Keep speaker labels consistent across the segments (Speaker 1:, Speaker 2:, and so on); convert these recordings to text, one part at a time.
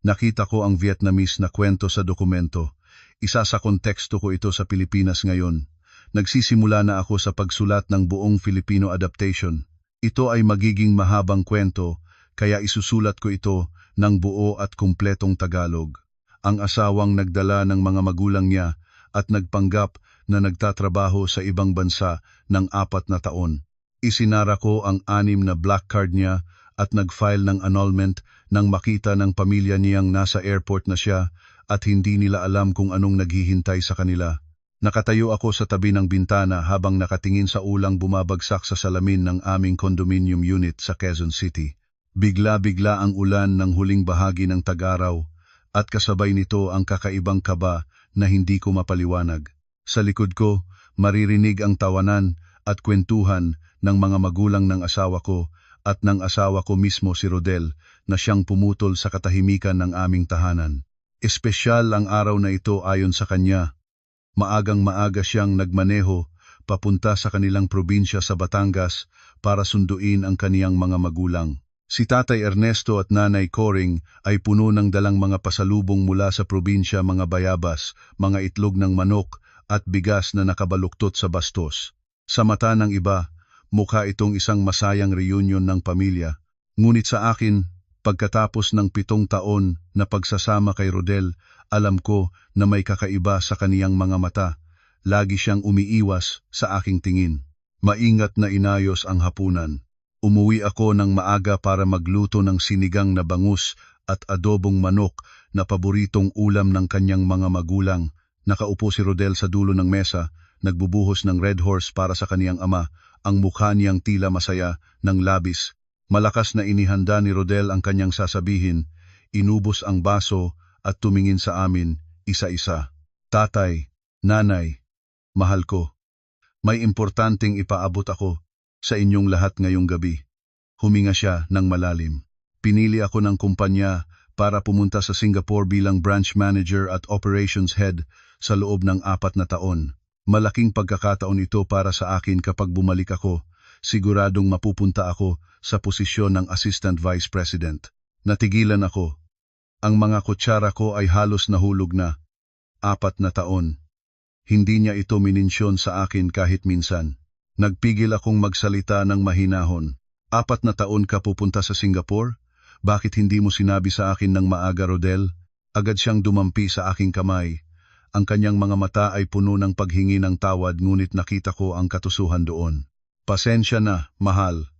Speaker 1: Nakita ko ang Vietnamese na kwento sa dokumento. Isa sa konteksto ko ito sa Pilipinas ngayon. Nagsisimula na ako sa pagsulat ng buong Filipino adaptation. Ito ay magiging mahabang kwento, kaya isusulat ko ito ng buo at kumpletong Tagalog. Ang asawang nagdala ng mga magulang niya at nagpanggap na nagtatrabaho sa ibang bansa ng 4 na taon. Isinara ko ang 6 na black card niya at nag-file ng annulment nang makita ng pamilya niyang nasa airport na siya at hindi nila alam kung anong naghihintay sa kanila. Nakatayo ako sa tabi ng bintana habang nakatingin sa ulang bumabagsak sa salamin ng aming condominium unit sa Quezon City. Bigla-bigla ang ulan ng huling bahagi ng tag-araw at kasabay nito ang kakaibang kaba na hindi ko mapaliwanag. Sa likod ko, maririnig ang tawanan at kwentuhan ng mga magulang ng asawa ko at ng asawa ko mismo si Rodel na siyang pumutol sa katahimikan ng aming tahanan. Espesyal ang araw na ito ayon sa kanya. Maagang-maaga siyang nagmaneho papunta sa kanilang probinsya sa Batangas para sunduin ang kaniyang mga magulang. Si Tatay Ernesto at Nanay Coring ay puno ng dalang mga pasalubong mula sa probinsya, mga bayabas, mga itlog ng manok at bigas na nakabaluktot sa bastos. Sa mata ng iba, mukha itong isang masayang reunion ng pamilya. Ngunit sa akin, pagkatapos ng 7 taon na pagsasama kay Rodel, alam ko na may kakaiba sa kaniyang mga mata. Lagi siyang umiiwas sa aking tingin. Maingat na inayos ang hapunan. Umuwi ako ng maaga para magluto ng sinigang na bangus at adobong manok na paboritong ulam ng kanyang mga magulang. Nakaupo si Rodel sa dulo ng mesa, nagbubuhos ng Red Horse para sa kaniyang ama, ang mukha niyang tila masaya ng labis. Malakas na inihanda ni Rodel ang kanyang sasabihin, inubos ang baso at tumingin sa amin, isa-isa. Tatay, Nanay, mahal ko. May importanteng ipaabot ako sa inyong lahat ngayong gabi. Huminga siya ng malalim. Pinili ako ng kumpanya para pumunta sa Singapore bilang branch manager at operations head sa loob ng 4 na taon. Malaking pagkakataon ito para sa akin kapag bumalik ako. Siguradong mapupunta ako sa posisyon ng Assistant Vice President. Natigilan ako. Ang mga kutsara ko ay halos nahulog na. 4 na taon. Hindi niya ito minensyon sa akin kahit minsan. Nagpigil akong magsalita ng mahinahon. 4 na taon ka pupunta sa Singapore? Bakit hindi mo sinabi sa akin ng maaga, Rodel? Agad siyang dumampi sa aking kamay. Ang kanyang mga mata ay puno ng paghingi ng tawad, ngunit nakita ko ang katusuhan doon. Pasensya na, mahal.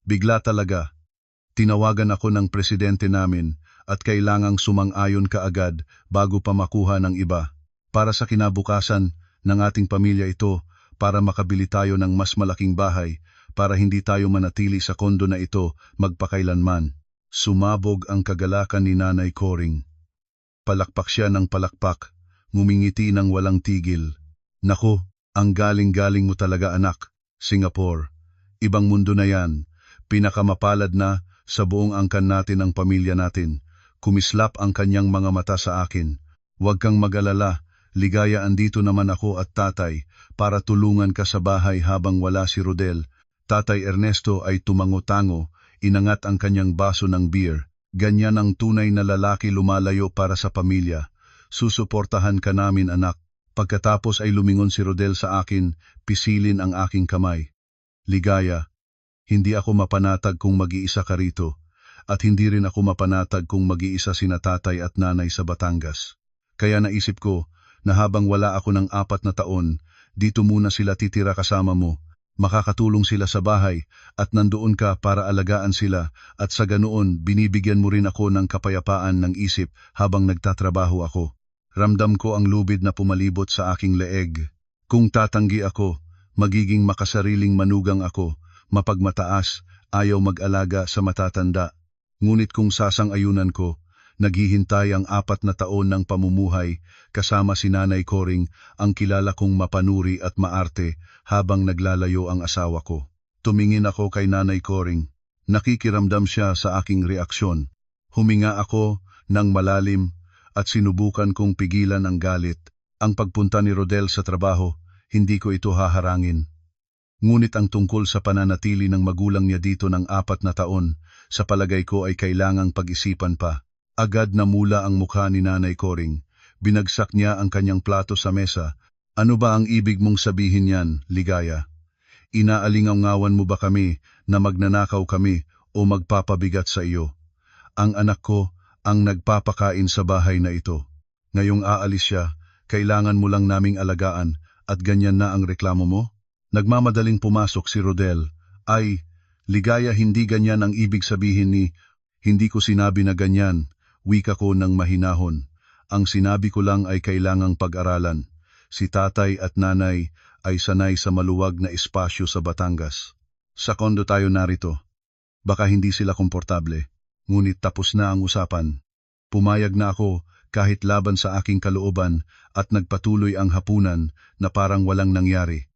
Speaker 1: Bigla talaga. Tinawagan ako ng presidente namin at kailangang sumang-ayon ka agad bago pa makuha ng iba. Para sa kinabukasan ng ating pamilya ito, para makabili tayo ng mas malaking bahay, para hindi tayo manatili sa kondo na ito magpakailanman. Sumabog ang kagalakan ni Nanay Coring. Palakpak siya ng palakpak, ngumingiti ng walang tigil. Naku, ang galing-galing mo talaga, anak. Singapore. Ibang mundo na yan. Pinakamapalad na sa buong angkan natin ang pamilya natin. Kumislap ang kanyang mga mata sa akin. Huwag kang mag-alala. Ligaya, andito naman ako at tatay para tulungan ka sa bahay habang wala si Rodel. Tatay Ernesto ay tumango-tango, inangat ang kanyang baso ng beer. Ganyan ang tunay na lalaki lumalayo para sa pamilya. Susuportahan ka namin, anak. Pagkatapos ay lumingon si Rodel sa akin, pisilin ang aking kamay. Ligaya, hindi ako mapanatag kung mag-iisa ka rito, at hindi rin ako mapanatag kung mag-iisa sina tatay at nanay sa Batangas. Kaya naisip ko, na habang wala ako ng 4 na taon, dito muna sila titira kasama mo. Makakatulong sila sa bahay at nandoon ka para alagaan sila, at sa ganoon binibigyan mo rin ako ng kapayapaan ng isip habang nagtatrabaho ako. Ramdam ko ang lubid na pumalibot sa aking leeg. Kung tatanggi ako, magiging makasariling manugang ako, mapagmataas, ayaw mag-alaga sa matatanda. Ngunit kung sasang-ayunan ko, naghihintay ang 4 na taon ng pamumuhay kasama si Nanay Coring, ang kilala kong mapanuri at maarte, habang naglalayo ang asawa ko. Tumingin ako kay Nanay Coring. Nakikiramdam siya sa aking reaksyon. Huminga ako ng malalim at sinubukan kong pigilan ang galit. Ang pagpunta ni Rodel sa trabaho, hindi ko ito haharangin. Ngunit ang tungkol sa pananatili ng magulang niya dito ng 4 na taon, sa palagay ko ay kailangang pag-isipan pa. Agad namula ang mukha ni Nanay Coring. Binagsak niya ang kanyang plato sa mesa. Ano ba ang ibig mong sabihin yan, Ligaya? Inaalingaw-ngawan mo ba kami na magnanakaw kami o magpapabigat sa iyo? Ang anak ko ang nagpapakain sa bahay na ito. Ngayong aalis siya, kailangan mo lang naming alagaan at ganyan na ang reklamo mo? Nagmamadaling pumasok si Rodel. Ay, Ligaya, hindi ganyan ang ibig sabihin ni, hindi ko sinabi na ganyan, wika ko ng mahinahon. Ang sinabi ko lang ay kailangang pag-aralan. Si tatay at nanay ay sanay sa maluwag na espasyo sa Batangas. Sa kondo tayo narito. Baka hindi sila komportable, ngunit tapos na ang usapan. Pumayag na ako kahit laban sa aking kalooban at nagpatuloy ang hapunan na parang walang nangyari.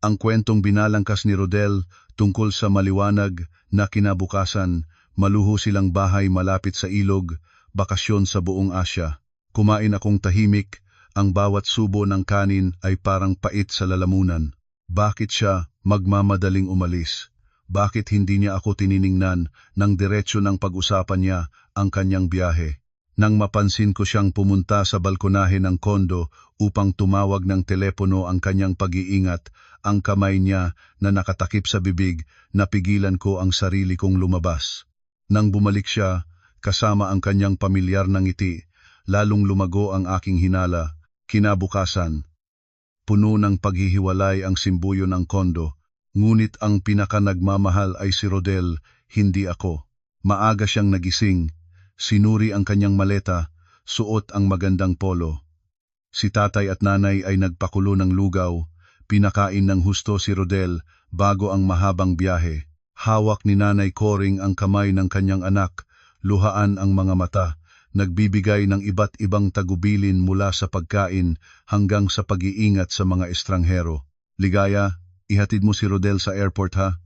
Speaker 1: Ang kwentong binalangkas ni Rodel tungkol sa maliwanag na kinabukasan, maluho silang bahay malapit sa ilog, bakasyon sa buong Asya. Kumain akong tahimik, ang bawat subo ng kanin ay parang pait sa lalamunan. Bakit siya magmamadaling umalis? Bakit hindi niya ako tininingnan nang diretsyo ng pag-usapan niya ang kanyang biyahe? Nang mapansin ko siyang pumunta sa balkonahe ng kondo upang tumawag ng telepono ang kanyang pag-iingat, ang kamay niya na nakatakip sa bibig, napigilan ko ang sarili kong lumabas. Nang bumalik siya, kasama ang kanyang pamilyar na ngiti, lalong lumago ang aking hinala. Kinabukasan, puno ng paghihiwalay ang simbuyo ng kondo, ngunit ang pinakanagmamahal ay si Rodel, hindi ako. Maaga siyang nagising, sinuri ang kanyang maleta, suot ang magandang polo. Si tatay at nanay ay nagpakulo ng lugaw, pinakain ng husto si Rodel bago ang mahabang biyahe. Hawak ni Nanay Coring ang kamay ng kanyang anak, luhaan ang mga mata, nagbibigay ng iba't ibang tagubilin mula sa pagkain hanggang sa pag-iingat sa mga estranghero. Ligaya, ihatid mo si Rodel sa airport ha?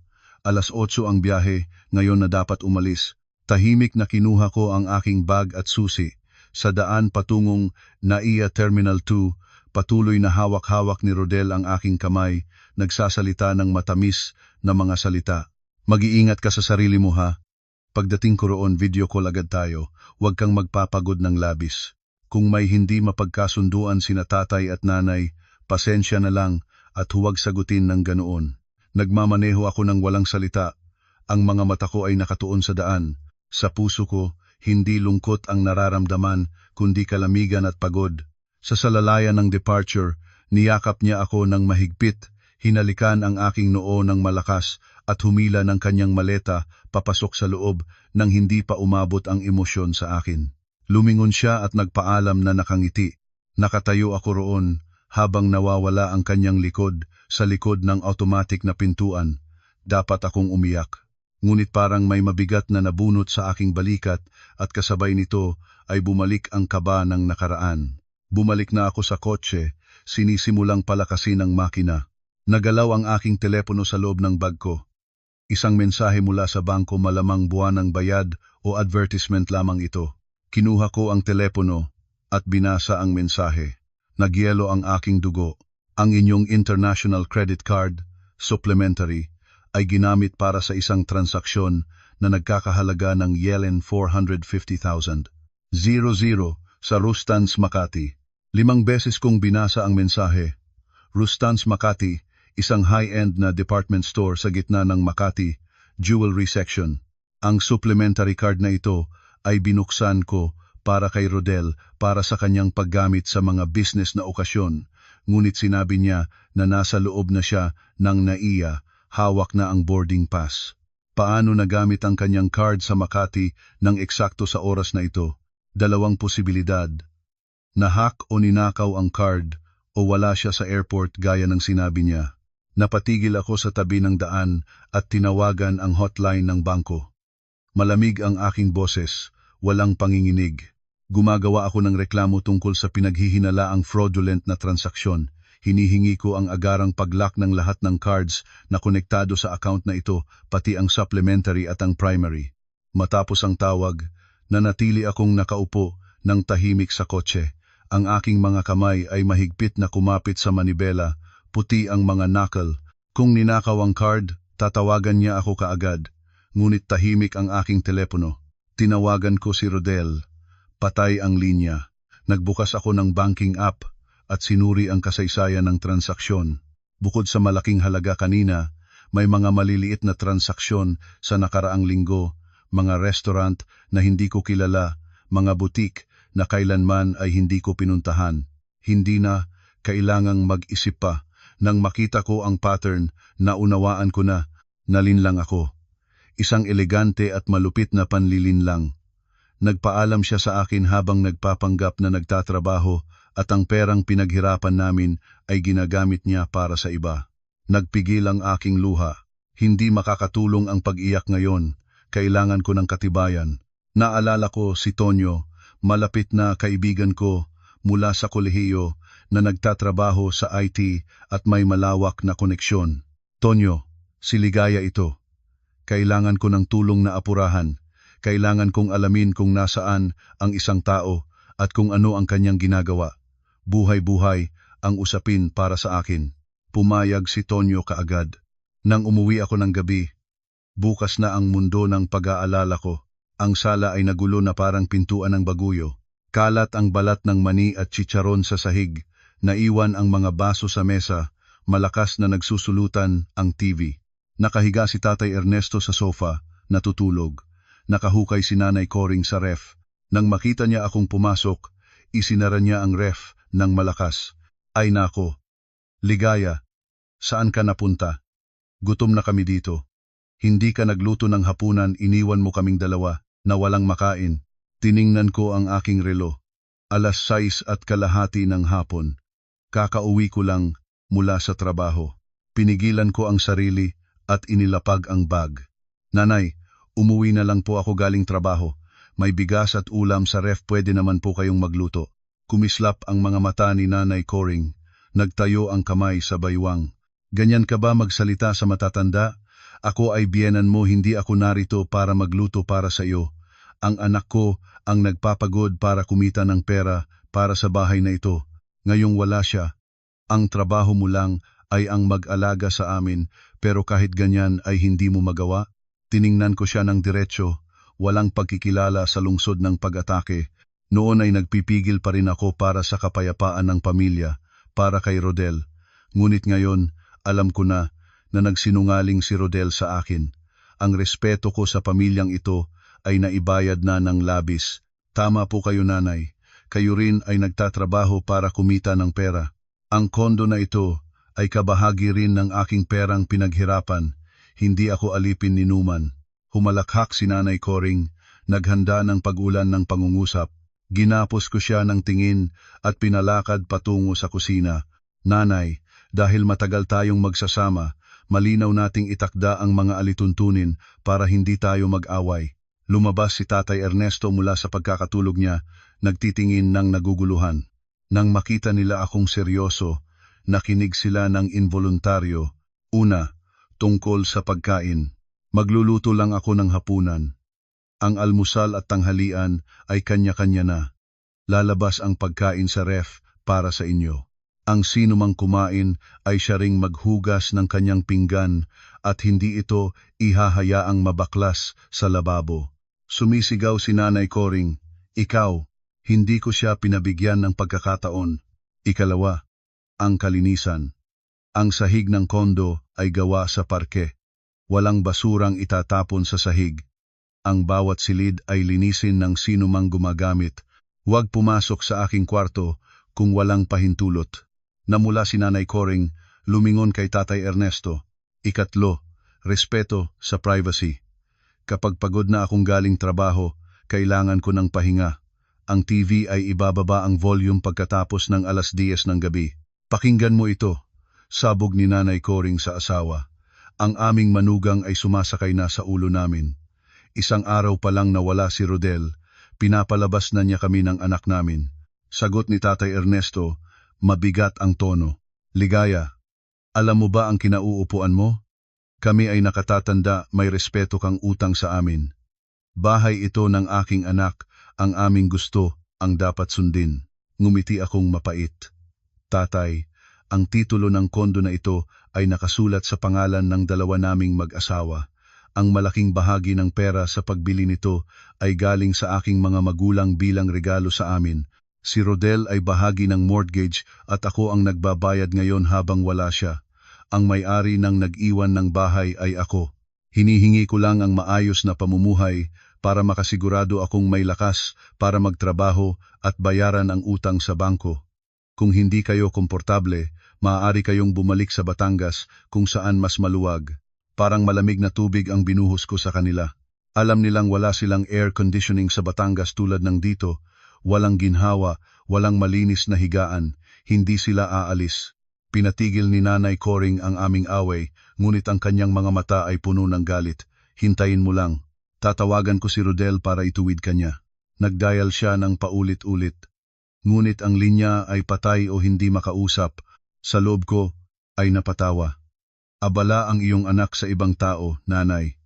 Speaker 1: 8:00 ang biyahe, ngayon na dapat umalis. Tahimik na kinuha ko ang aking bag at susi. Sa daan patungong NAIA Terminal 2, patuloy na hawak-hawak ni Rodel ang aking kamay, nagsasalita ng matamis na mga salita. Mag-iingat ka sa sarili mo ha. Pagdating ko roon, video call agad tayo. Huwag kang magpapagod ng labis. Kung may hindi mapagkasunduan sina tatay at nanay, pasensya na lang at huwag sagutin ng ganoon. Nagmamaneho ako ng walang salita. Ang mga mata ko ay nakatuon sa daan. Sa puso ko, hindi lungkot ang nararamdaman, kundi kalamigan at pagod. Sa salalayan ng departure, niyakap niya ako ng mahigpit, hinalikan ang aking noo ng malakas at humila ng kanyang maleta papasok sa loob nang hindi pa umabot ang emosyon sa akin. Lumingon siya at nagpaalam na nakangiti. Nakatayo ako roon habang nawawala ang kanyang likod sa likod ng automatic na pintuan. Dapat akong umiyak. Ngunit parang may mabigat na nabunot sa aking balikat at kasabay nito ay bumalik ang kaba ng nakaraan. Bumalik na ako sa kotse, sinisimulang palakasin ang makina. Nagalaw ang aking telepono sa loob ng bag ko. Isang mensahe mula sa bangko, malamang buwan ng bayad o advertisement lamang ito. Kinuha ko ang telepono at binasa ang mensahe. Nagyelo ang aking dugo. Ang inyong international credit card, supplementary, ay ginamit para sa isang transaksyon na nagkakahalaga ng Yellen 450,000. 00 sa Rustans, Makati. 5 beses kong binasa ang mensahe. Rustans, Makati, isang high-end na department store sa gitna ng Makati, jewelry section. Ang supplementary card na ito ay binuksan ko para kay Rodel para sa kanyang paggamit sa mga business na okasyon. Ngunit sinabi niya na nasa loob na siya ng NAIA, hawak na ang boarding pass. Paano nagamit ang kanyang card sa Makati ng eksakto sa oras na ito? 2 posibilidad. Nahack o ninakaw ang card o wala siya sa airport gaya ng sinabi niya. Napatigil ako sa tabi ng daan at tinawagan ang hotline ng bangko. Malamig ang aking boses, walang panginginig. Gumagawa ako ng reklamo tungkol sa pinaghihinalaang fraudulent na transaksyon. Hinihingi ko ang agarang pag-lock ng lahat ng cards na konektado sa account na ito, pati ang supplementary at ang primary. Matapos ang tawag, nanatili akong nakaupo ng tahimik sa kotse. Ang aking mga kamay ay mahigpit na kumapit sa manibela, puti ang mga knuckle. Kung ninakaw ang card, tatawagan niya ako kaagad. Ngunit tahimik ang aking telepono. Tinawagan ko si Rodel. Patay ang linya. Nagbukas ako ng banking app at sinuri ang kasaysayan ng transaksyon. Bukod sa malaking halaga kanina, may mga maliliit na transaksyon sa nakaraang linggo, mga restaurant na hindi ko kilala, mga butik na kailanman ay hindi ko pinuntahan. Hindi na kailangang mag-isip pa. Nang makita ko ang pattern, naunawaan ko na, nalinlang ako. Isang elegante at malupit na panlilinlang. Nagpaalam siya sa akin habang nagpapanggap na nagtatrabaho at ang perang pinaghirapan namin ay ginagamit niya para sa iba. Nagpigil ang aking luha. Hindi makakatulong ang pag-iyak ngayon. Kailangan ko ng katibayan. Naalala ko si Tonyo, malapit na kaibigan ko mula sa kolehiyo na nagtatrabaho sa IT at may malawak na koneksyon. Tonyo, si Ligaya ito. Kailangan ko ng tulong na apurahan. Kailangan kong alamin kung nasaan ang isang tao at kung ano ang kanyang ginagawa. Buhay-buhay ang usapin para sa akin. Pumayag si Tonyo kaagad. Nang umuwi ako ng gabi, bukas na ang mundo ng pag-aalala ko. Ang sala ay nagulo na parang pintuan ng baguyo. Kalat ang balat ng mani at chicharon sa sahig. Naiwan ang mga baso sa mesa. Malakas na nagsusulutan ang TV. Nakahiga si Tatay Ernesto sa sofa, natutulog. Nakahukay si Nanay Coring sa ref. Nang makita niya akong pumasok, isinara niya ang ref ng malakas. Ay nako, Ligaya, saan ka napunta? Gutom na kami dito. Hindi ka nagluto ng hapunan, iniwan mo kaming dalawa na walang makain. Tiningnan ko ang aking relo. 6:30 ng hapon. Kakauwi ko lang mula sa trabaho. Pinigilan ko ang sarili at inilapag ang bag. Nanay, umuwi na lang po ako galing trabaho. May bigas at ulam sa ref, pwede naman po kayong magluto. Kumislap ang mga mata ni Nanay Coring. Nagtayo ang kamay sa baywang. Ganyan ka ba magsalita sa matatanda? Ako ay biyenan mo, hindi ako narito para magluto para sa iyo. Ang anak ko ang nagpapagod para kumita ng pera para sa bahay na ito. Ngayong wala siya. Ang trabaho mo lang ay ang mag-alaga sa amin, pero kahit ganyan ay hindi mo magawa? Tiningnan ko siya ng diretsyo, walang pagkikilala sa lungsod ng pag-atake. Noon ay nagpipigil pa rin ako para sa kapayapaan ng pamilya, para kay Rodel. Ngunit ngayon, alam ko na nagsinungaling si Rodel sa akin. Ang respeto ko sa pamilyang ito ay naibayad na ng labis. Tama po kayo, Nanay. Kayo rin ay nagtatrabaho para kumita ng pera. Ang kondo na ito ay kabahagi rin ng aking perang pinaghirapan. Hindi ako alipin ni Numan. Humalakhak si Nanay Coring, naghanda ng pag-ulan ng pangungusap. Ginapos ko siya ng tingin at pinalakad patungo sa kusina. Nanay, dahil matagal tayong magsasama, malinaw nating itakda ang mga alituntunin para hindi tayo mag-away. Lumabas si Tatay Ernesto mula sa pagkakatulog niya, nagtitingin ng naguguluhan. Nang makita nila akong seryoso, nakinig sila ng involuntaryo. Una, tungkol sa pagkain. Magluluto lang ako ng hapunan. Ang almusal at tanghalian ay kanya-kanya na. Lalabas ang pagkain sa ref para sa inyo. Ang sino mang kumain ay siya ring maghugas ng kanyang pinggan at hindi ito ihahayaang mabaklas sa lababo. Sumisigaw si Nanay Coring, ikaw, hindi ko siya pinabigyan ng pagkakataon. Ikalawa, ang kalinisan. Ang sahig ng kondo ay gawa sa parke. Walang basurang itatapon sa sahig. Ang bawat silid ay linisin ng sino mang gumagamit. Huwag pumasok sa aking kwarto kung walang pahintulot. Namula si Nanay Coring, lumingon kay Tatay Ernesto. Ikatlo, respeto sa privacy. Kapag pagod na akong galing trabaho, kailangan ko ng pahinga. Ang TV ay ibababa ang volume pagkatapos ng 10:00 ng gabi. Pakinggan mo ito, sabog ni Nanay Coring sa asawa. Ang aming manugang ay sumasakay na sa ulo namin. Isang araw pa lang nawala si Rodel, pinapalabas na niya kami ng anak namin. Sagot ni Tatay Ernesto, mabigat ang tono. Ligaya, alam mo ba ang kinauupuan mo? Kami ay nakatatanda, may respeto kang utang sa amin. Bahay ito ng aking anak, ang aming gusto, ang dapat sundin. Ngumiti akong mapait. Tatay, ang titulo ng kondo na ito ay nakasulat sa pangalan ng dalawa naming mag-asawa. ang malaking bahagi ng pera sa pagbili nito ay galing sa aking mga magulang bilang regalo sa amin. Si Rodel ay bahagi ng mortgage at ako ang nagbabayad ngayon habang wala siya. Ang may-ari ng nag-iwan ng bahay ay ako. Hinihingi ko lang ang maayos na pamumuhay para makasigurado akong may lakas para magtrabaho at bayaran ang utang sa bangko. Kung hindi kayo komportable, maaari kayong bumalik sa Batangas kung saan mas maluwag. Parang malamig na tubig ang binuhos ko sa kanila. Alam nilang wala silang air conditioning sa Batangas tulad ng dito, walang ginhawa, walang malinis na higaan, hindi sila aalis. Pinatigil ni Nanay Coring ang aming away, ngunit ang kanyang mga mata ay puno ng galit. Hintayin mo lang. Tatawagan ko si Rodel para ituwid kanya. Nagdial siya ng paulit-ulit. Ngunit ang linya ay patay o hindi makausap. Sa loob ko ay napatawa. Abala ang iyong anak sa ibang tao, nanay.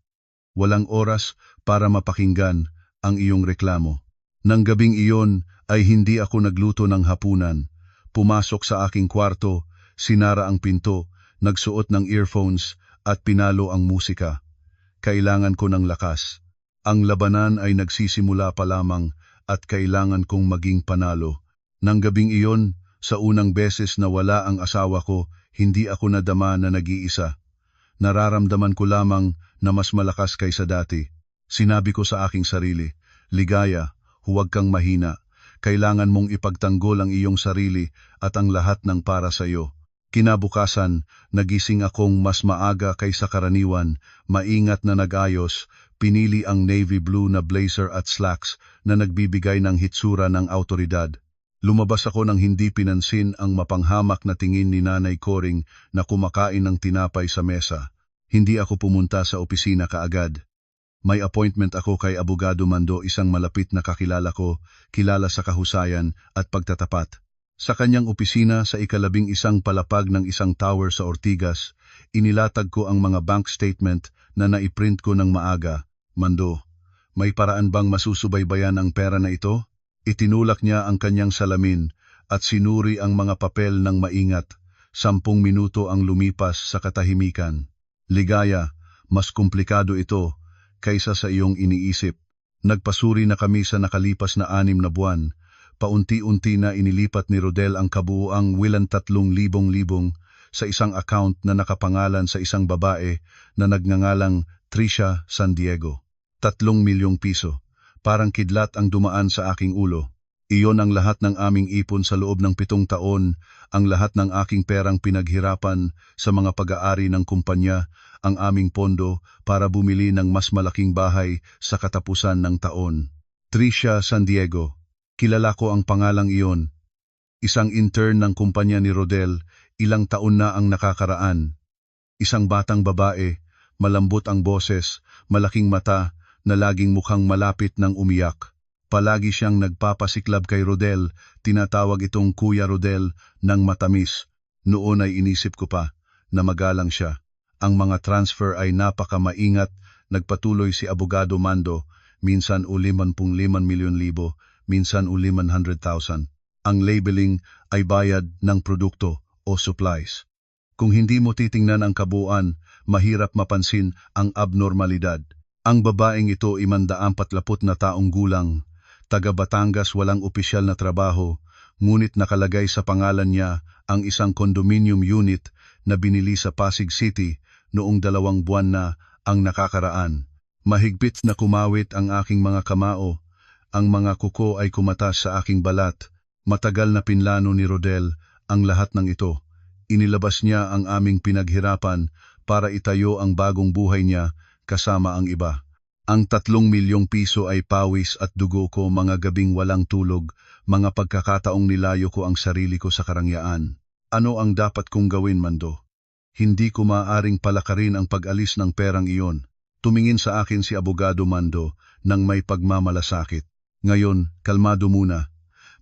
Speaker 1: Walang oras para mapakinggan ang iyong reklamo. Nang gabing iyon ay hindi ako nagluto ng hapunan. Pumasok sa aking kwarto, sinara ang pinto, nagsuot ng earphones at pinalo ang musika. Kailangan ko ng lakas. Ang labanan ay nagsisimula pa lamang at kailangan kong maging panalo. Nang gabing iyon, sa unang beses na wala ang asawa ko, hindi ako nadama na nag-iisa. Nararamdaman ko lamang na mas malakas kaysa dati. Sinabi ko sa aking sarili, ligaya, huwag kang mahina. Kailangan mong ipagtanggol ang iyong sarili at ang lahat ng para sa iyo. Kinabukasan, nagising akong mas maaga kaysa karaniwan, maingat na nag-ayos, pinili ang navy blue na blazer at slacks na nagbibigay ng hitsura ng autoridad. Lumabas ako nang hindi pinansin ang mapanghamak na tingin ni Nanay Coring na kumakain ng tinapay sa mesa. Hindi ako pumunta sa opisina kaagad. May appointment ako kay Abogado Mando, isang malapit na kakilala ko, kilala sa kahusayan at pagtatapat. Sa kanyang opisina sa 11 palapag ng isang tower sa Ortigas, inilatag ko ang mga bank statement na naiprint ko ng maaga. Mando, may paraan bang masusubaybayan ang pera na ito? Itinulak niya ang kanyang salamin at sinuri ang mga papel ng maingat. 10 minuto ang lumipas sa katahimikan. Ligaya, mas komplikado ito kaysa sa iyong iniisip. Nagpasuri na kami sa nakalipas na 6 na buwan. Paunti-unti na inilipat ni Rodel ang kabuuang 3,000 sa isang account na nakapangalan sa isang babae na nagngangalang Trisha San Diego. 3 milyong piso. Parang kidlat ang dumaan sa aking ulo. Iyon ang lahat ng aming ipon sa loob ng 7 taon, ang lahat ng aking perang pinaghirapan sa mga pag-aari ng kumpanya, ang aming pondo para bumili ng mas malaking bahay sa katapusan ng taon. Trisha San Diego. Kilala ko ang pangalang iyon. Isang intern ng kumpanya ni Rodel, ilang taon na ang nakakaraan. Isang batang babae, malambot ang boses, malaking mata, na laging mukhang malapit ng umiyak. Palagi siyang nagpapasiklab kay Rodel, tinatawag itong Kuya Rodel ng matamis. Noon ay inisip ko pa na magalang siya. Ang mga transfer ay napakamaingat, nagpatuloy si Abogado Mando, minsan 55 milyon libo, minsan 500,000. Ang labeling ay bayad ng produkto o supplies. Kung hindi mo titingnan ang kabuuan, mahirap mapansin ang abnormalidad. Ang babaeng ito 140 na taong gulang, taga Batangas, walang opisyal na trabaho, ngunit nakalagay sa pangalan niya ang isang condominium unit na binili sa Pasig City noong 2 buwan na ang nakakaraan. Mahigpit na kumawit ang aking mga kamao, ang mga kuko ay kumatas sa aking balat. Matagal na pinlano ni Rodel ang lahat ng ito. Inilabas niya ang aming pinaghirapan para itayo ang bagong buhay niya kasama ang iba. Ang 3 milyong piso ay pawis at dugo ko, mga gabing walang tulog, mga pagkakataong nilayo ko ang sarili ko sa karangyaan. Ano ang dapat kong gawin, Mando? Hindi ko maaaring palakarin ang pag-alis ng perang iyon. Tumingin sa akin si Abogado Mando nang may pagmamalasakit. Ngayon, kalmado muna.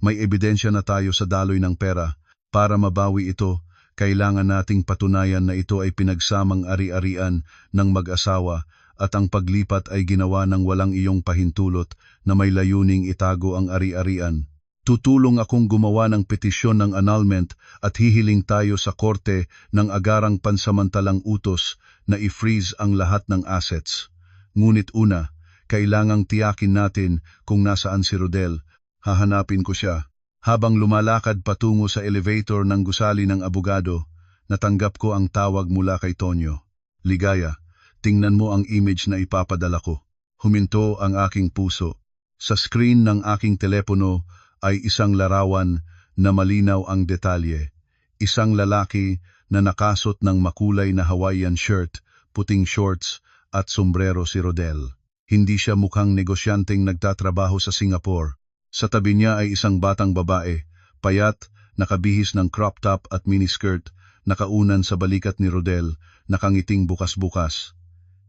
Speaker 1: May ebidensya na tayo sa daloy ng pera. Para mabawi ito, kailangan nating patunayan na ito ay pinagsamang ari-arian ng mag-asawa at ang paglipat ay ginawa ng walang iyong pahintulot na may layuning itago ang ari-arian. Tutulong akong gumawa ng petisyon ng annulment at hihiling tayo sa korte ng agarang pansamantalang utos na i-freeze ang lahat ng assets. Ngunit una, kailangang tiyakin natin kung nasaan si Rodel. Hahanapin ko siya. Habang lumalakad patungo sa elevator ng gusali ng abogado, natanggap ko ang tawag mula kay Tonyo. Ligaya, tingnan mo ang image na ipapadala ko. Huminto ang aking puso. Sa screen ng aking telepono ay isang larawan na malinaw ang detalye. Isang lalaki na nakasot ng makulay na Hawaiian shirt, puting shorts at sombrero si Rodel. Hindi siya mukhang negosyanteng nagtatrabaho sa Singapore. Sa tabi niya ay isang batang babae, payat, nakabihis ng crop top at miniskirt, nakaunan sa balikat ni Rodel, nakangiting bukas-bukas.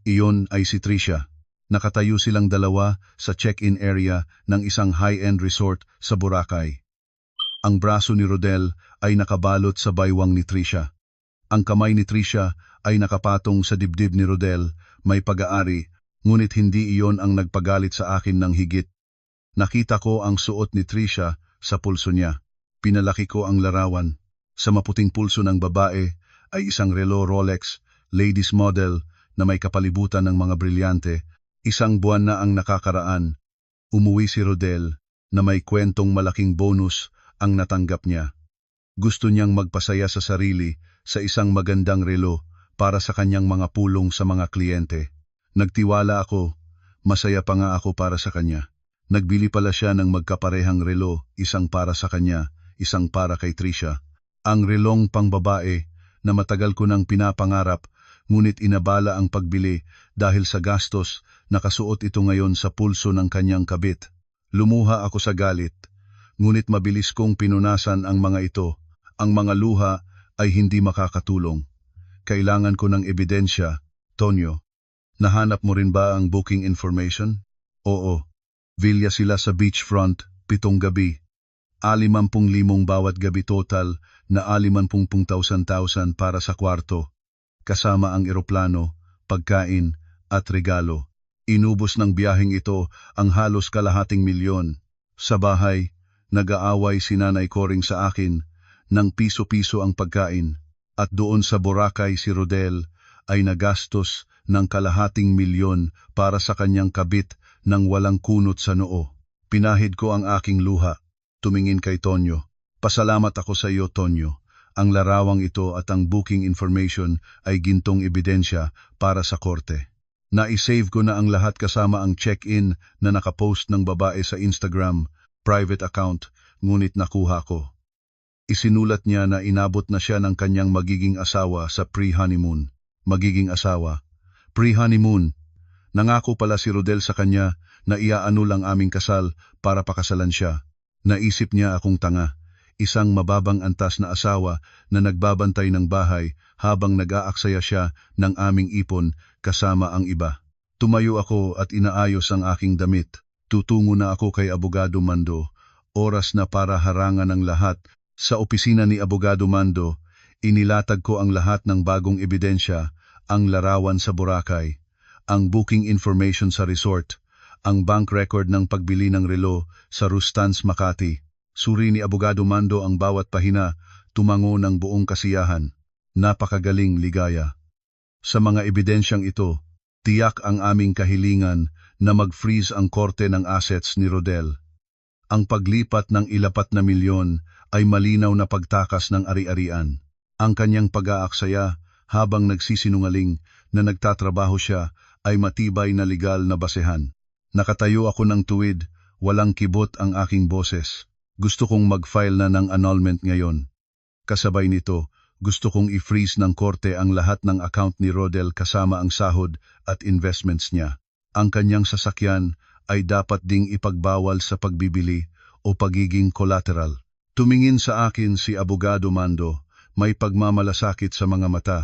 Speaker 1: Iyon ay si Tricia. Nakatayo silang dalawa sa check-in area ng isang high-end resort sa Boracay. Ang braso ni Rodel ay nakabalot sa baywang ni Tricia. Ang kamay ni Tricia ay nakapatong sa dibdib ni Rodel, may pag-aari, ngunit hindi iyon ang nagpagalit sa akin ng higit. Nakita ko ang suot ni Tricia sa pulso niya. Pinalaki ko ang larawan. Sa maputing pulso ng babae ay isang relo Rolex, ladies model na may kapalibutan ng mga brilyante. Isang buwan na ang nakakaraan. Umuwi si Rodel na may kwentong malaking bonus ang natanggap niya. Gusto niyang magpasaya sa sarili sa isang magandang relo para sa kanyang mga pulong sa mga kliyente. Nagtiwala ako, masaya pa nga ako para sa kanya. Nagbili pala siya ng magkaparehang relo, isang para sa kanya, isang para kay Tricia. Ang relong pangbabae na matagal ko nang pinapangarap, ngunit inabala ang pagbili dahil sa gastos, nakasuot ito ngayon sa pulso ng kanyang kabit. Lumuha ako sa galit, ngunit mabilis kong pinunasan ang mga ito. Ang mga luha ay hindi makakatulong. Kailangan ko ng ebidensya, Tonyo. Nahanap mo rin ba ang booking information? Oo. Villa sila sa beachfront, 7 gabi. 55,000 bawat gabi total na 50,000 para sa kwarto. Kasama ang eroplano, pagkain at regalo. Inubos ng biyaheng ito ang halos kalahating milyon. Sa bahay, nag-aaway si Nanay Coring sa akin ng piso-piso ang pagkain. At doon sa Boracay si Rodel ay nagastos ng kalahating milyon para sa kanyang kabit nang walang kunot sa noo. Pinahid ko ang aking luha. Tumingin kay Tonyo. Pasalamat ako sa iyo, Tonyo. Ang larawang ito at ang booking information ay gintong ebidensya para sa korte. Naisave ko na ang lahat kasama ang check-in na nakapost ng babae sa Instagram, private account, ngunit nakuha ko. Isinulat niya na inabot na siya ng kanyang magiging asawa sa pre-honeymoon. Magiging asawa. Pre-honeymoon. Nangako pala si Rodel sa kanya na iaanul ang aming kasal para pakasalan siya. Naisip niya akong tanga, isang mababang antas na asawa na nagbabantay ng bahay habang nag-aaksaya siya ng aming ipon kasama ang iba. Tumayo ako at inaayos ang aking damit. Tutungo na ako kay Abogado Mando. Oras na para harangan ang lahat. Sa opisina ni Abogado Mando, inilatag ko ang lahat ng bagong ebidensya, ang larawan sa Boracay, ang booking information sa resort, ang bank record ng pagbili ng relo sa Rustans Makati. Suri ni Abogado Mando ang bawat pahina, tumango ng buong kasiyahan. Napakagaling, Ligaya. Sa mga ebidensyang ito, tiyak ang aming kahilingan na mag-freeze ang korte ng assets ni Rodel. Ang paglipat ng 4 na milyon ay malinaw na pagtakas ng ari-arian. Ang kanyang pag-aaksaya habang nagsisinungaling na nagtatrabaho siya ay matibay na legal na basehan. Nakatayo ako ng tuwid, walang kibot ang aking boses. Gusto kong mag-file na ng annulment ngayon. Kasabay nito, gusto kong i-freeze ng korte ang lahat ng account ni Rodel kasama ang sahod at investments niya. Ang kanyang sasakyan ay dapat ding ipagbawal sa pagbibili o pagiging collateral. Tumingin sa akin si Abogado Mando, may pagmamalasakit sa mga mata.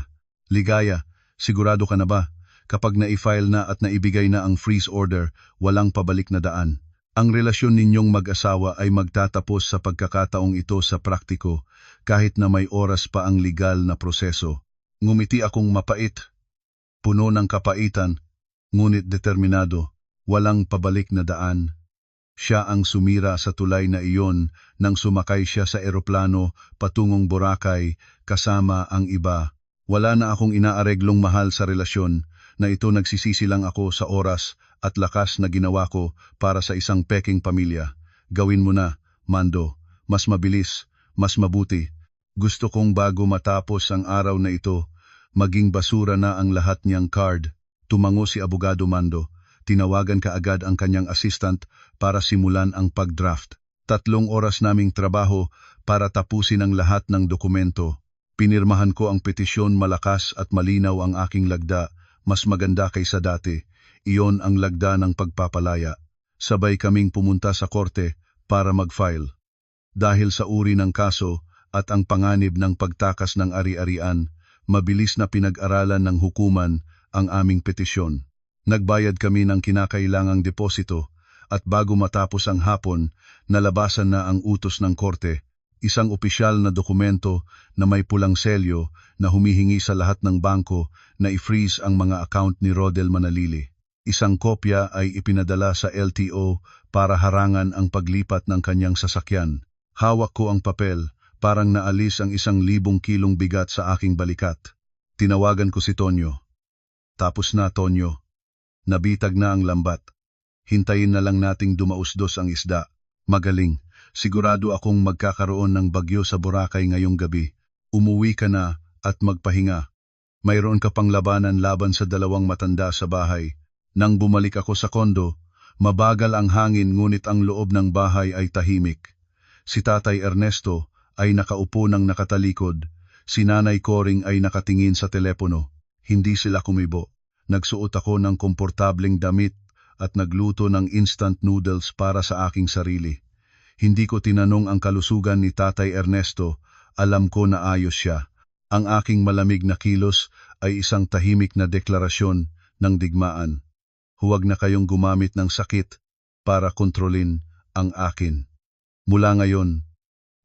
Speaker 1: Ligaya, sigurado ka na ba? Kapag na-file na at naibigay na ang freeze order, walang pabalik na daan. Ang relasyon ninyong mag-asawa ay magtatapos sa pagkakataong ito sa praktiko, kahit na may oras pa ang legal na proseso. Ngumiti akong mapait, puno ng kapaitan, ngunit determinado, walang pabalik na daan. Siya ang sumira sa tulay na iyon nang sumakay siya sa eroplano patungong Boracay kasama ang iba. Wala na akong inaareglong mahal sa relasyon, na ito nagsisisi lang ako sa oras at lakas na ginawa ko para sa isang peking pamilya. Gawin mo na, Mando. Mas mabilis, mas mabuti. Gusto kong bago matapos ang araw na ito, maging basura na ang lahat niyang card. Tumango si Abogado Mando. Tinawagan kaagad ang kanyang assistant para simulan ang pag-draft. 3 oras naming trabaho para tapusin ang lahat ng dokumento. Pinirmahan ko ang petisyon, malakas at malinaw ang aking lagda, mas maganda kaysa dati. Iyon ang lagda ng pagpapalaya. Sabay kaming pumunta sa korte para mag-file. Dahil sa uri ng kaso at ang panganib ng pagtakas ng ari-arian, mabilis na pinag-aralan ng hukuman ang aming petisyon. Nagbayad kami ng kinakailangang deposito at bago matapos ang hapon, nalabasan na ang utos ng korte. Isang opisyal na dokumento na may pulang selyo na humihingi sa lahat ng bangko na i-freeze ang mga account ni Rodel Manalili. Isang kopya ay ipinadala sa LTO para harangan ang paglipat ng kanyang sasakyan. Hawak ko ang papel, parang naalis ang 1,000 kilong bigat sa aking balikat. Tinawagan ko si Tonyo. Tapos na, Tonyo. Nabitag na ang lambat. Hintayin na lang nating dumausdos ang isda. Magaling. Sigurado akong magkakaroon ng bagyo sa Boracay ngayong gabi. Umuwi ka na at magpahinga. Mayroon ka pang labanan laban sa 2 matanda sa bahay. Nang bumalik ako sa kondo, mabagal ang hangin ngunit ang loob ng bahay ay tahimik. Si Tatay Ernesto ay nakaupo ng nakatalikod. Si Nanay Coring ay nakatingin sa telepono. Hindi sila kumibo. Nagsuot ako ng komportableng damit at nagluto ng instant noodles para sa aking sarili. Hindi ko tinanong ang kalusugan ni Tatay Ernesto, alam ko na ayos siya. Ang aking malamig na kilos ay isang tahimik na deklarasyon ng digmaan. Huwag na kayong gumamit ng sakit para kontrolin ang akin. Mula ngayon,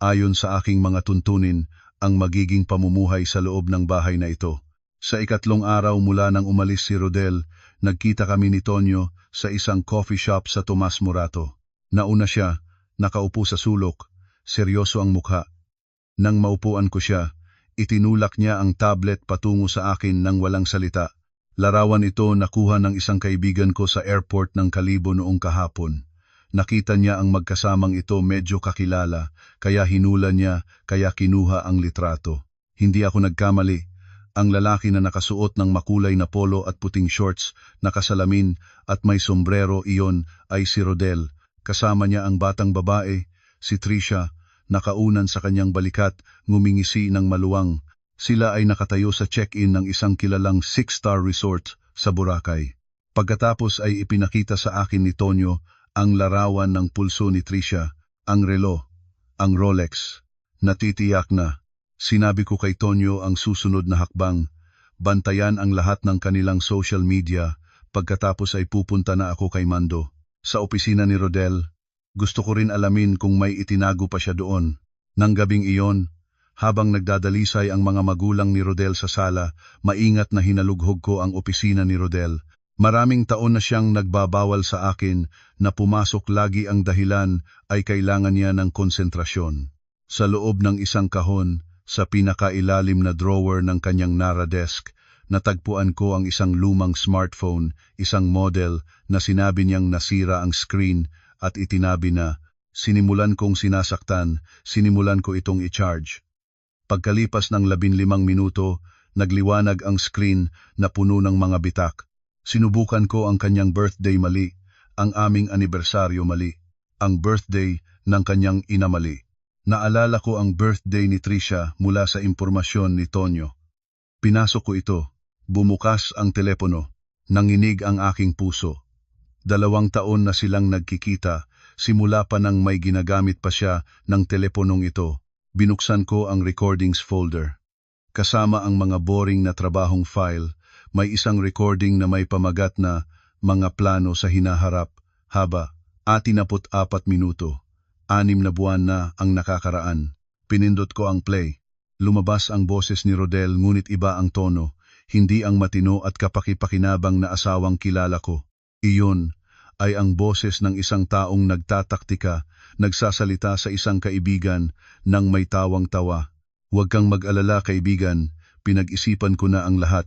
Speaker 1: ayon sa aking mga tuntunin, ang magiging pamumuhay sa loob ng bahay na ito. Sa 3 araw mula nang umalis si Rodel, nagkita kami ni Tonyo sa isang coffee shop sa Tomas Morato. Nauna siya, nakaupo sa sulok, seryoso ang mukha. Nang maupuan ko siya, itinulak niya ang tablet patungo sa akin nang walang salita. Larawan ito nakuha ng isang kaibigan ko sa airport ng Kalibo noong kahapon. Nakita niya ang magkasamang ito medyo kakilala, kaya hinula niya, kaya kinuha ang litrato. Hindi ako nagkamali. Ang lalaki na nakasuot ng makulay na polo at puting shorts, nakasalamin at may sombrero, iyon ay si Rodel. Kasama niya ang batang babae, si Trisha, nakaunan sa kanyang balikat, ngumingisi ng maluwang. Sila ay nakatayo sa check-in ng isang kilalang 6-star resort sa Boracay. Pagkatapos ay ipinakita sa akin ni Tonyo ang larawan ng pulso ni Trisha, ang relo, ang Rolex. Natitiyak na. Sinabi ko kay Tonyo ang susunod na hakbang. Bantayan ang lahat ng kanilang social media, pagkatapos ay pupunta na ako kay Mando. Sa opisina ni Rodel, gusto ko rin alamin kung may itinago pa siya doon. Nang gabing iyon, habang nagdadalisay ang mga magulang ni Rodel sa sala, maingat na hinalughog ko ang opisina ni Rodel. Maraming taon na siyang nagbabawal sa akin na pumasok, lagi ang dahilan ay kailangan niya ng konsentrasyon. Sa loob ng isang kahon, sa pinakailalim na drawer ng kanyang Nara desk, natagpuan ko ang isang lumang smartphone, isang model na sinabi niyang nasira ang screen at itinabi na, sinimulan kong sinasaktan, sinimulan ko itong i-charge. Pagkalipas ng 15 minuto, nagliwanag ang screen na puno ng mga bitak. Sinubukan ko ang kanyang birthday mali, ang aming anibersaryo mali, ang birthday ng kanyang ina mali. Naalala ko ang birthday ni Trisha mula sa impormasyon ni Tonyo. Pinasok ko ito, bumukas ang telepono, nanginig ang aking puso. 2 taon na silang nagkikita, simula pa nang may ginagamit pa siya ng teleponong ito. Binuksan ko ang recordings folder. Kasama ang mga boring na trabahong file, may isang recording na may pamagat na mga plano sa hinaharap, haba, 64 minuto. 6 na buwan na ang nakakaraan. Pinindot ko ang play. Lumabas ang boses ni Rodel ngunit iba ang tono, hindi ang matino at kapaki-pakinabang na asawang kilala ko. Iyon ay ang boses ng isang taong nagtataktika, nagsasalita sa isang kaibigan nang may tawang tawa. Huwag kang mag-alala, kaibigan, pinag-isipan ko na ang lahat.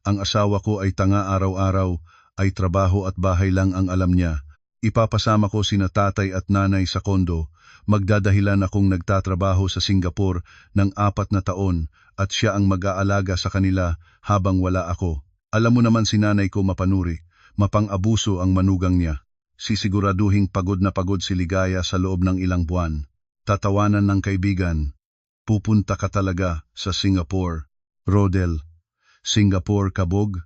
Speaker 1: Ang asawa ko ay tanga araw-araw, ay trabaho at bahay lang ang alam niya. Ipapasama ko sina tatay at nanay sa kondo. Magdadahilan akong nagtatrabaho sa Singapore ng 4 na taon at siya ang mag-aalaga sa kanila habang wala ako. Alam mo naman si nanay ko mapanuri, mapang-abuso ang manugang niya. Sisiguraduhing pagod na pagod si Ligaya sa loob ng ilang buwan. Tatawanan ng kaibigan. Pupunta ka talaga sa Singapore. Rodel, Singapore kabog?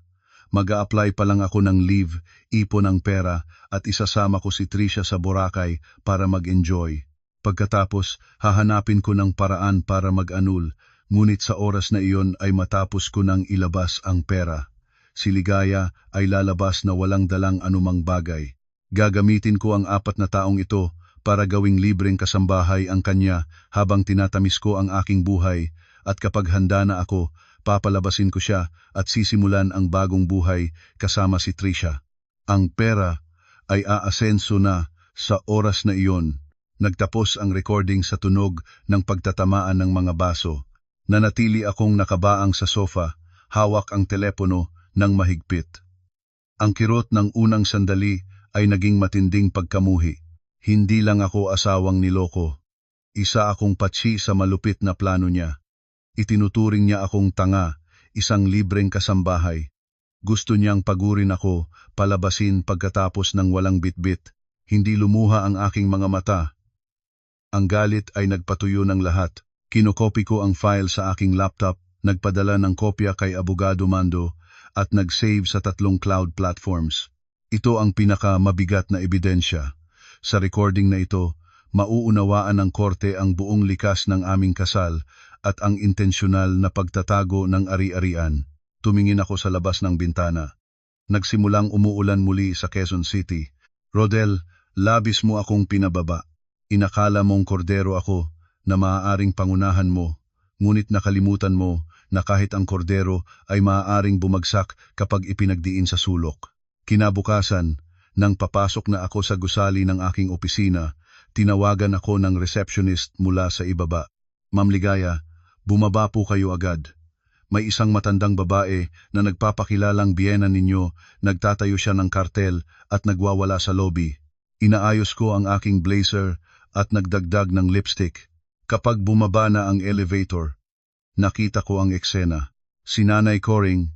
Speaker 1: Mag-a-apply pa lang ako ng leave, ipon ng pera at isasama ko si Trisha sa Boracay para mag-enjoy. Pagkatapos, hahanapin ko ng paraan para mag-anul, ngunit sa oras na iyon ay matapos ko nang ilabas ang pera. Si Ligaya ay lalabas na walang dalang anumang bagay. Gagamitin ko ang 4 na taong ito para gawing libreng kasambahay ang kanya habang tinatamis ko ang aking buhay at kapag handa na ako, papalabasin ko siya at sisimulan ang bagong buhay kasama si Trisha. Ang pera ay aasenso na sa oras na iyon. Nagtapos ang recording sa tunog ng pagtatamaan ng mga baso. Nanatili akong nakabaang sa sofa, hawak ang telepono ng mahigpit. Ang kirot ng unang sandali ay naging matinding pagkamuhi. Hindi lang ako asawang niloko. Isa akong patsi sa malupit na plano niya. Itinuturing niya akong tanga, isang libreng kasambahay. Gusto niyang pagurin ako, palabasin pagkatapos ng walang bitbit. Hindi lumuha ang aking mga mata. Ang galit ay nagpatuyo ng lahat. Kinokopy ko ang file sa aking laptop, nagpadala ng kopya kay Abogado Mando, at nag-save sa 3 cloud platforms. Ito ang pinaka-mabigat na ebidensya. Sa recording na ito, mauunawaan ng korte ang buong likas ng aming kasal at ang intensyonal na pagtatago ng ari-arian. Tumingin ako sa labas ng bintana. Nagsimulang umuulan muli sa Quezon City. Rodel, labis mo akong pinababa. Inakala mong kordero ako na maaaring pangunahan mo, ngunit nakalimutan mo na kahit ang kordero ay maaaring bumagsak kapag ipinagdiin sa sulok. Kinabukasan, nang papasok na ako sa gusali ng aking opisina, tinawagan ako ng receptionist mula sa ibaba. Ma'am Ligaya, bumaba po kayo agad. May isang matandang babae na nagpapakilalang biyena ninyo, nagtatayo siya ng kartel at nagwawala sa lobby. Inaayos ko ang aking blazer at nagdagdag ng lipstick. Kapag bumaba na ang elevator, nakita ko ang eksena. Si Nanay Coring,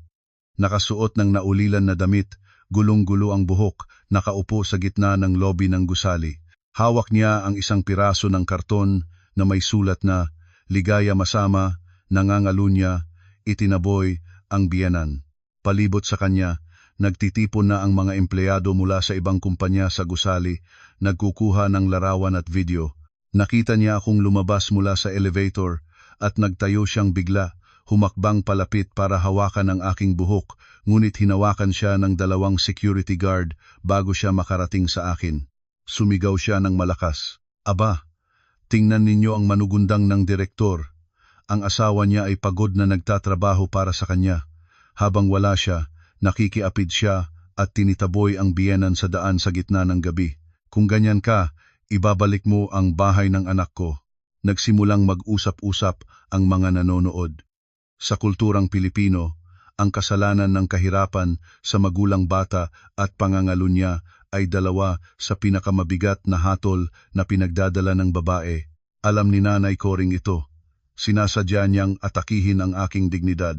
Speaker 1: nakasuot ng naulilan na damit, gulong-gulo ang buhok, nakaupo sa gitna ng lobby ng gusali. Hawak niya ang isang piraso ng karton na may sulat na Ligaya Masama, nangangalunya, itinaboy ang biyenan. Palibot sa kanya, nagtitipon na ang mga empleyado mula sa ibang kumpanya sa gusali, nagkukuha ng larawan at video. Nakita niya akong lumabas mula sa elevator at nagtayo siyang bigla, humakbang palapit para hawakan ang aking buhok, ngunit hinawakan siya ng 2 security guard bago siya makarating sa akin. Sumigaw siya ng malakas. Aba, tingnan ninyo ang manugundang ng direktor. Ang asawa niya ay pagod na nagtatrabaho para sa kanya. Habang wala siya, nakikiapid siya at tinitaboy ang biyenan sa daan sa gitna ng gabi. Kung ganyan ka, ibabalik mo ang bahay ng anak ko. Nagsimulang mag-usap-usap ang mga nanonood. Sa kulturang Pilipino, ang kasalanan ng kahirapan sa magulang bata at pangangalunya ay 2 sa pinakamabigat na hatol na pinagdadala ng babae. Alam ni Nanay Coring ito. Sinasadya niyang atakihin ang aking dignidad.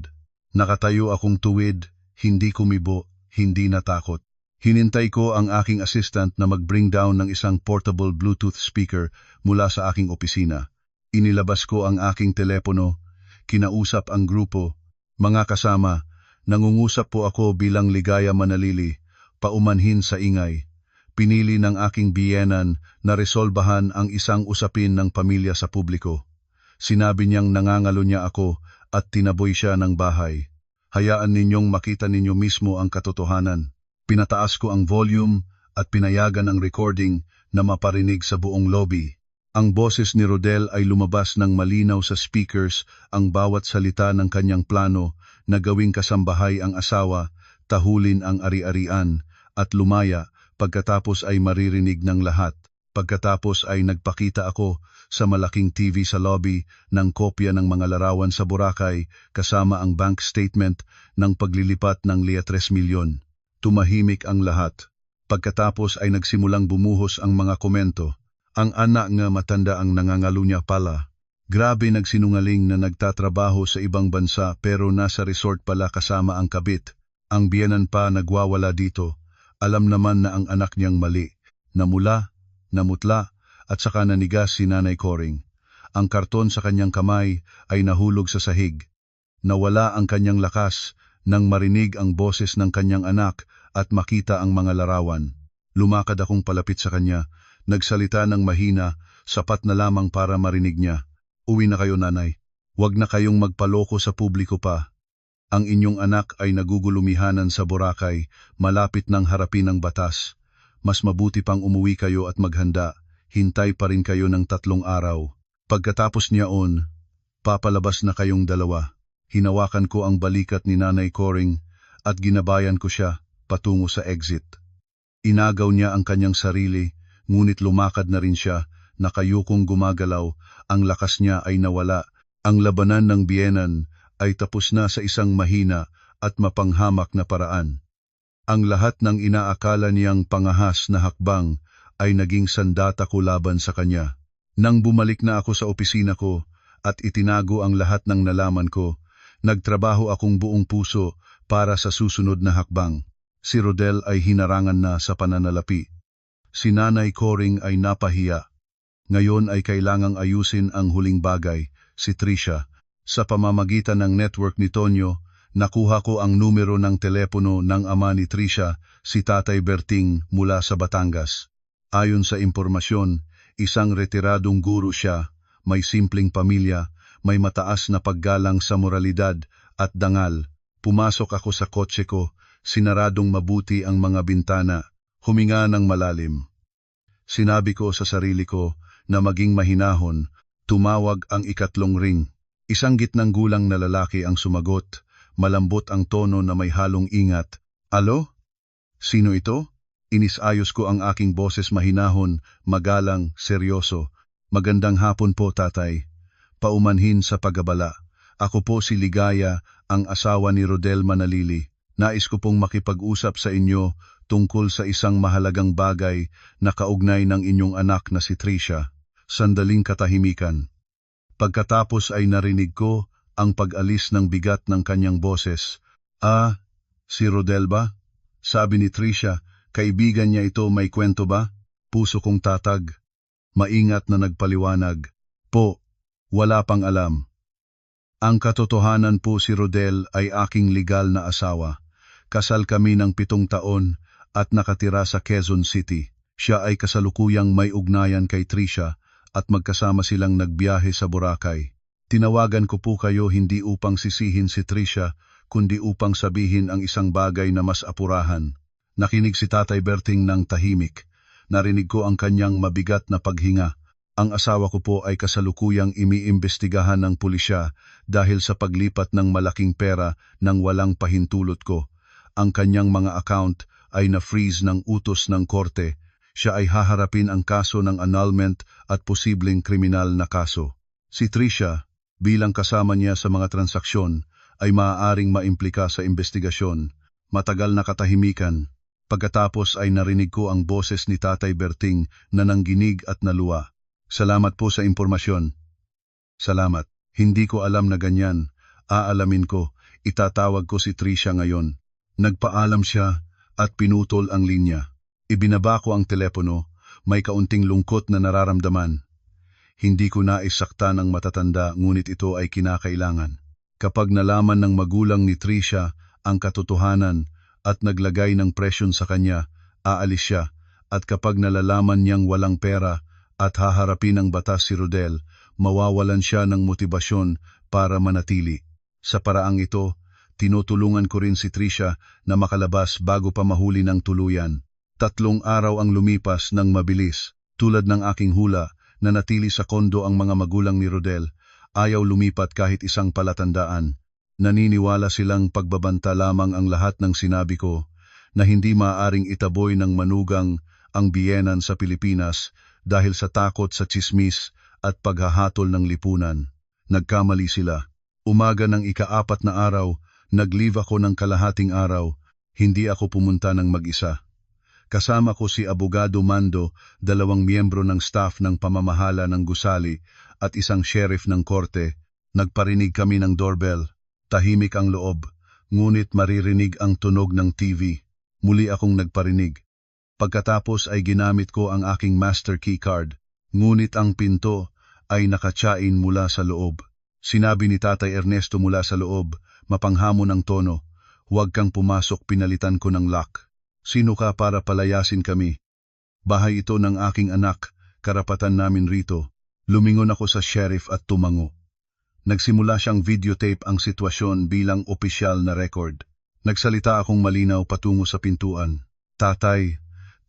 Speaker 1: Nakatayo akong tuwid, hindi kumibo, hindi natakot. Hinintay ko ang aking assistant na mag-bring down ng isang portable Bluetooth speaker mula sa aking opisina. Inilabas ko ang aking telepono, kinausap ang grupo. Mga kasama, nangungusap po ako bilang Ligaya Manalili, paumanhin sa ingay. Pinili ng aking biyenan na resolbahan ang isang usapin ng pamilya sa publiko. Sinabi niyang nangangalo niya ako at tinaboy siya ng bahay. Hayaan ninyong makita ninyo mismo ang katotohanan. Pinataas ko ang volume at pinayagan ang recording na maparinig sa buong lobby. Ang boses ni Rodel ay lumabas ng malinaw sa speakers, ang bawat salita ng kanyang plano na gawing kasambahay ang asawa, tahulin ang ari-arian, at lumaya pagkatapos ay maririnig ng lahat. Pagkatapos ay nagpakita ako, sa malaking TV sa lobby ng kopya ng mga larawan sa Boracay kasama ang bank statement ng paglilipat ng liya 3 milyon. Tumahimik ang lahat. Pagkatapos ay nagsimulang bumuhos ang mga komento. Ang anak nga matanda ang nangangalo niya pala. Grabe nagsinungaling na nagtatrabaho sa ibang bansa pero nasa resort pala kasama ang kabit. Ang biyenan pa nagwawala dito. Alam naman na ang anak niyang mali. Namula, namutla, at saka nanigas si Nanay Coring. Ang karton sa kanyang kamay ay nahulog sa sahig. Nawala ang kanyang lakas nang marinig ang boses ng kanyang anak at makita ang mga larawan. Lumakad akong palapit sa kanya, nagsalita ng mahina, sapat na lamang para marinig niya. Uwi na kayo, nanay. Huwag na kayong magpaloko sa publiko pa. Ang inyong anak ay nagugulumihanan sa Boracay, malapit ng harapin ng batas. Mas mabuti pang umuwi kayo at maghanda. Hintay pa rin kayo ng 3 araw. Pagkatapos niyaon, papalabas na kayong dalawa. Hinawakan ko ang balikat ni Nanay Coring at ginabayan ko siya patungo sa exit. Inagaw niya ang kanyang sarili, ngunit lumakad na rin siya, nakayukong gumagalaw, ang lakas niya ay nawala. Ang labanan ng biyenan ay tapos na sa isang mahina at mapanghamak na paraan. Ang lahat ng inaakala niyang pangahas na hakbang ay naging sandata ko laban sa kanya. Nang bumalik na ako sa opisina ko at itinago ang lahat ng nalaman ko, nagtrabaho akong buong puso para sa susunod na hakbang. Si Rodel ay hinarangan na sa pananalapi. Si Nanay Coring ay napahiya. Ngayon ay kailangang ayusin ang huling bagay, si Tricia. Sa pamamagitan ng network ni Tonyo, nakuha ko ang numero ng telepono ng ama ni Tricia, si Tatay Berting mula sa Batangas. Ayon sa impormasyon, isang retiradong guro siya, may simpleng pamilya, may mataas na paggalang sa moralidad at dangal. Pumasok ako sa kotse ko, sinaradong mabuti ang mga bintana, huminga ng malalim. Sinabi ko sa sarili ko na maging mahinahon, tumawag ang ikatlong ring. Isang gitnang gulang na lalaki ang sumagot, malambot ang tono na may halong ingat. Alo? Sino ito? Inisayos ko ang aking boses mahinahon, magalang, seryoso. Magandang hapon po, tatay. Paumanhin sa pagabala. Ako po si Ligaya, ang asawa ni Rodel Manalili. Nais ko pong makipag-usap sa inyo tungkol sa isang mahalagang bagay na kaugnay ng inyong anak na si Tricia. Sandaling katahimikan. Pagkatapos ay narinig ko ang pag-alis ng bigat ng kanyang boses. Ah, si Rodel ba? Sabi ni Tricia, kaibigan niya ito, may kwento ba? Puso kong tatag. Maingat na nagpaliwanag. Po, wala pang alam. Ang katotohanan po, si Rodel ay aking legal na asawa. Kasal kami ng 7 taon at nakatira sa Quezon City. Siya ay kasalukuyang may ugnayan kay Tricia at magkasama silang nagbiyahe sa Boracay. Tinawagan ko po kayo hindi upang sisihin si Tricia, kundi upang sabihin ang isang bagay na mas apurahan. Nakinig si Tatay Berting ng tahimik. Narinig ko ang kanyang mabigat na paghinga. Ang asawa ko po ay kasalukuyang iniimbestigahan ng pulisya dahil sa paglipat ng malaking pera nang walang pahintulot ko. Ang kanyang mga account ay na-freeze ng utos ng korte. Siya ay haharapin ang kaso ng annulment at posibleng kriminal na kaso. Si Tricia, bilang kasama niya sa mga transaksyon, ay maaaring maimplika sa investigasyon. Matagal na katahimikan. Pagkatapos ay narinig ko ang boses ni Tatay Berting na nangginig at naluwa. Salamat po sa impormasyon. Salamat. Hindi ko alam na ganyan. Aalamin ko. Itatawag ko si Tricia ngayon. Nagpaalam siya at pinutol ang linya. Ibinaba ko ang telepono. May kaunting lungkot na nararamdaman. Hindi ko naisakta ng matatanda, ngunit ito ay kinakailangan. Kapag nalaman ng magulang ni Tricia ang katotohanan at naglagay ng presyon sa kanya, aalis siya, at kapag nalalaman niyang walang pera at haharapin ng batas si Rodel, mawawalan siya ng motibasyon para manatili. Sa paraang ito, tinutulungan ko rin si Tricia na makalabas bago pa mahuli ng tuluyan. 3 araw ang lumipas ng mabilis. Tulad ng aking hula, nanatili sa kondo ang mga magulang ni Rodel. Ayaw lumipat kahit isang palatandaan. Naniniwala silang pagbabanta lamang ang lahat ng sinabi ko, na hindi maaaring itaboy ng manugang ang biyenan sa Pilipinas dahil sa takot sa tsismis at paghahatol ng lipunan. Nagkamali sila. Umaga ng ika-4 na araw, nag-leave ako ng kalahating araw, hindi ako pumunta ng mag-isa. Kasama ko si Abogado Mando, 2 miyembro ng staff ng pamamahala ng gusali at isang sheriff ng korte. Nagparinig kami ng doorbell. Tahimik ang loob, ngunit maririnig ang tunog ng TV. Muli akong nagparinig. Pagkatapos ay ginamit ko ang aking master key card, ngunit ang pinto ay nakatsain mula sa loob. Sinabi ni Tatay Ernesto mula sa loob, mapanghamon ang tono, "Huwag kang pumasok, pinalitan ko ng lock. Sino ka para palayasin kami? Bahay ito ng aking anak, karapatan namin rito." Lumingon ako sa sheriff at tumango. Nagsimula siyang videotape ang sitwasyon bilang opisyal na record. Nagsalita akong malinaw patungo sa pintuan. "Tatay,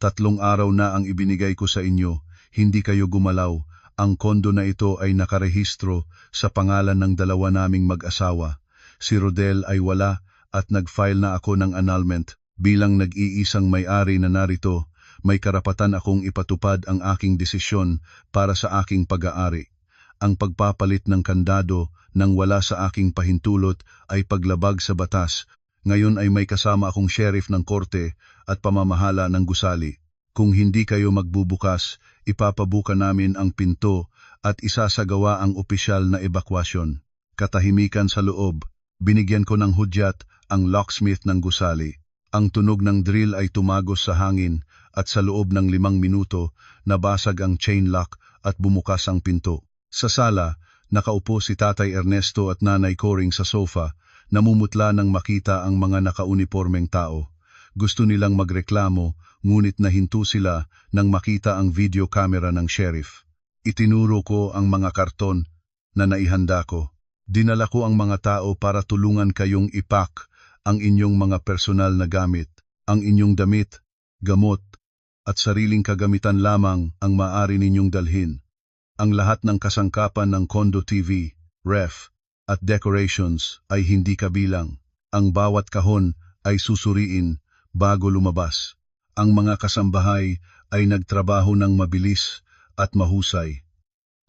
Speaker 1: 3 araw na ang ibinigay ko sa inyo, hindi kayo gumalaw. Ang kondo na ito ay nakarehistro sa pangalan ng 2 naming mag-asawa. Si Rodel ay wala at nag-file na ako ng annulment. Bilang nag-iisang may-ari na narito, may karapatan akong ipatupad ang aking desisyon para sa aking pag-aari. Ang pagpapalit ng kandado nang wala sa aking pahintulot ay paglabag sa batas. Ngayon ay may kasama akong sheriff ng korte at pamamahala ng gusali. Kung hindi kayo magbubukas, ipapabuka namin ang pinto at isasagawa ang opisyal na ebakwasyon." Katahimikan sa loob. Binigyan ko ng hudyat ang locksmith ng gusali. Ang tunog ng drill ay tumagos sa hangin at sa loob ng 5 minuto, nabasag ang chain lock at bumukas ang pinto. Sa sala, nakaupo si Tatay Ernesto at Nanay Coring sa sofa, namumutla nang makita ang mga nakaunipormeng tao. Gusto nilang magreklamo, ngunit nahinto sila nang makita ang video camera ng sheriff. Itinuro ko ang mga karton na naihanda ko. Dinala ko ang mga tao para tulungan kayong ipack ang inyong mga personal na gamit, ang inyong damit, gamot, at sariling kagamitan lamang ang maaari ninyong dalhin. Ang lahat ng kasangkapan ng condo TV, ref, at decorations ay hindi kabilang. Ang bawat kahon ay susuriin bago lumabas. Ang mga kasambahay ay nagtrabaho ng mabilis at mahusay.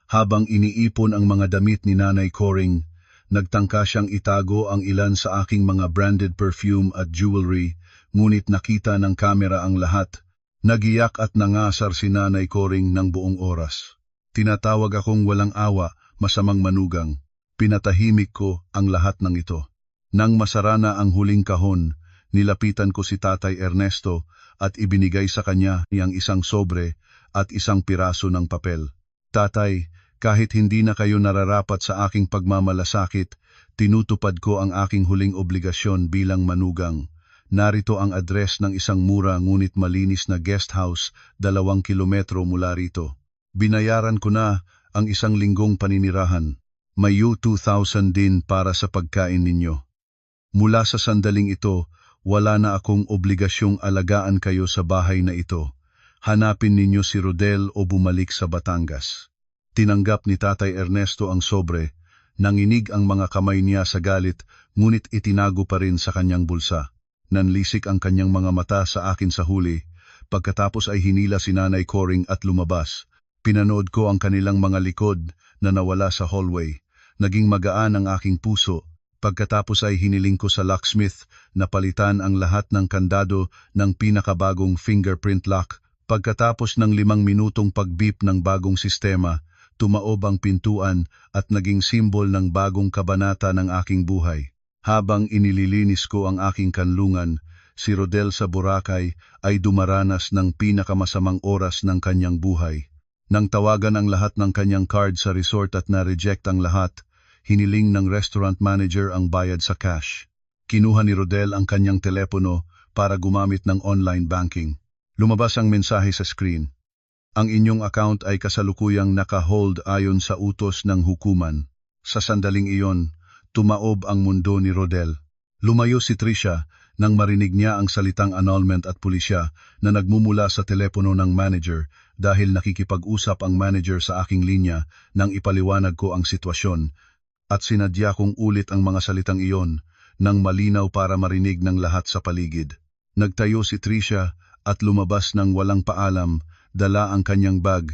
Speaker 1: Habang iniipon ang mga damit ni Nanay Coring, nagtangka siyang itago ang ilan sa aking mga branded perfume at jewelry, ngunit nakita ng kamera ang lahat. Nagiyak at nangasar si Nanay Coring ng buong oras. Tinatawag akong walang awa, masamang manugang. Pinatahimik ko ang lahat ng ito. Nang masara na ang huling kahon, nilapitan ko si Tatay Ernesto at ibinigay sa kanya ang isang sobre at isang piraso ng papel. "Tatay, kahit hindi na kayo nararapat sa aking pagmamalasakit, tinutupad ko ang aking huling obligasyon bilang manugang. Narito ang address ng isang mura ngunit malinis na guest house 2 kilometro mula rito. Binayaran ko na ang 1 linggong paninirahan. May U2,000 din para sa pagkain ninyo. Mula sa sandaling ito, wala na akong obligasyong alagaan kayo sa bahay na ito. Hanapin ninyo si Rodel o bumalik sa Batangas." Tinanggap ni Tatay Ernesto ang sobre. Nanginig ang mga kamay niya sa galit, ngunit itinago pa rin sa kanyang bulsa. Nanlisik ang kanyang mga mata sa akin sa huli. Pagkatapos ay hinila si Nanay Coring at lumabas. Pinanood ko ang kanilang mga likod na nawala sa hallway. Naging magaan ang aking puso. Pagkatapos ay hiniling ko sa locksmith na palitan ang lahat ng kandado ng pinakabagong fingerprint lock. Pagkatapos ng 5 minutong pag-beep ng bagong sistema, tumaob ang pintuan at naging simbol ng bagong kabanata ng aking buhay. Habang inililinis ko ang aking kanlungan, si Rodel sa Boracay ay dumaranas ng pinakamasamang oras ng kanyang buhay. Nang tawagan ang lahat ng kanyang card sa resort at na-reject ang lahat, hiniling ng restaurant manager ang bayad sa cash. Kinuha ni Rodel ang kanyang telepono para gumamit ng online banking. Lumabas ang mensahe sa screen. "Ang inyong account ay kasalukuyang naka-hold ayon sa utos ng hukuman." Sa sandaling iyon, tumaob ang mundo ni Rodel. Lumayo si Tricia nang marinig niya ang salitang annulment at pulisya na nagmumula sa telepono ng manager dahil nakikipag-usap ang manager sa aking linya nang ipaliwanag ko ang sitwasyon at sinadya kong ulit ang mga salitang iyon nang malinaw para marinig ng lahat sa paligid. Nagtayo si Tricia at lumabas ng walang paalam, dala ang kanyang bag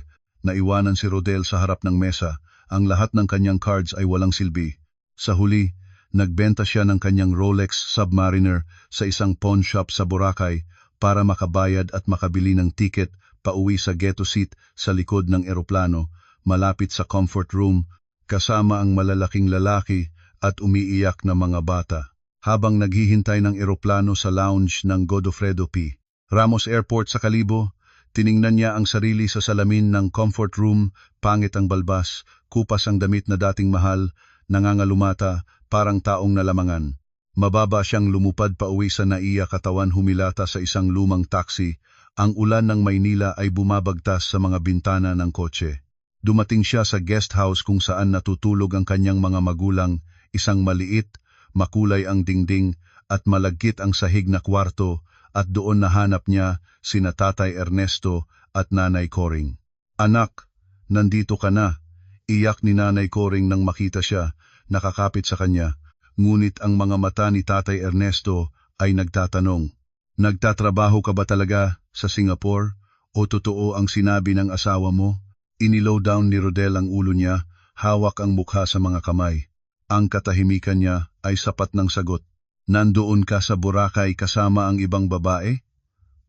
Speaker 1: Naiwanan si Rodel sa harap ng mesa. Ang lahat ng kanyang cards ay walang silbi. Sa huli, nagbenta siya ng kanyang Rolex Submariner sa isang pawn shop sa Boracay para makabayad at makabili ng ticket pauwi sa ghetto seat sa likod ng eroplano, malapit sa comfort room, kasama ang malalaking lalaki at umiiyak na mga bata. Habang naghihintay ng eroplano sa lounge ng Godofredo P. Ramos Airport sa Kalibo, tiningnan niya ang sarili sa salamin ng comfort room, pangit ang balbas, kupas ang damit na dating mahal, nangangalumata, parang taong nalamangan. Mababa siyang lumupad pauwi sa naiya katawan humilata sa isang lumang taxi. Ang ulan ng Maynila ay bumabagtas sa mga bintana ng kotse. Dumating siya sa guest house kung saan natutulog ang kanyang mga magulang, isang maliit, makulay ang dingding at malagkit ang sahig na kwarto, at doon nahanap niya sina Tatay Ernesto at Nanay Coring. "Anak, nandito ka na," iyak ni Nanay Coring nang makita siya, nakakapit sa kanya. Ngunit ang mga mata ni Tatay Ernesto ay nagtatanong, "Nagtatrabaho ka ba talaga sa Singapore? O totoo ang sinabi ng asawa mo?" Inilow down ni Rodel ang ulo niya, hawak ang mukha sa mga kamay. Ang katahimikan niya ay sapat ng sagot. "Nandoon ka sa Boracay kasama ang ibang babae?"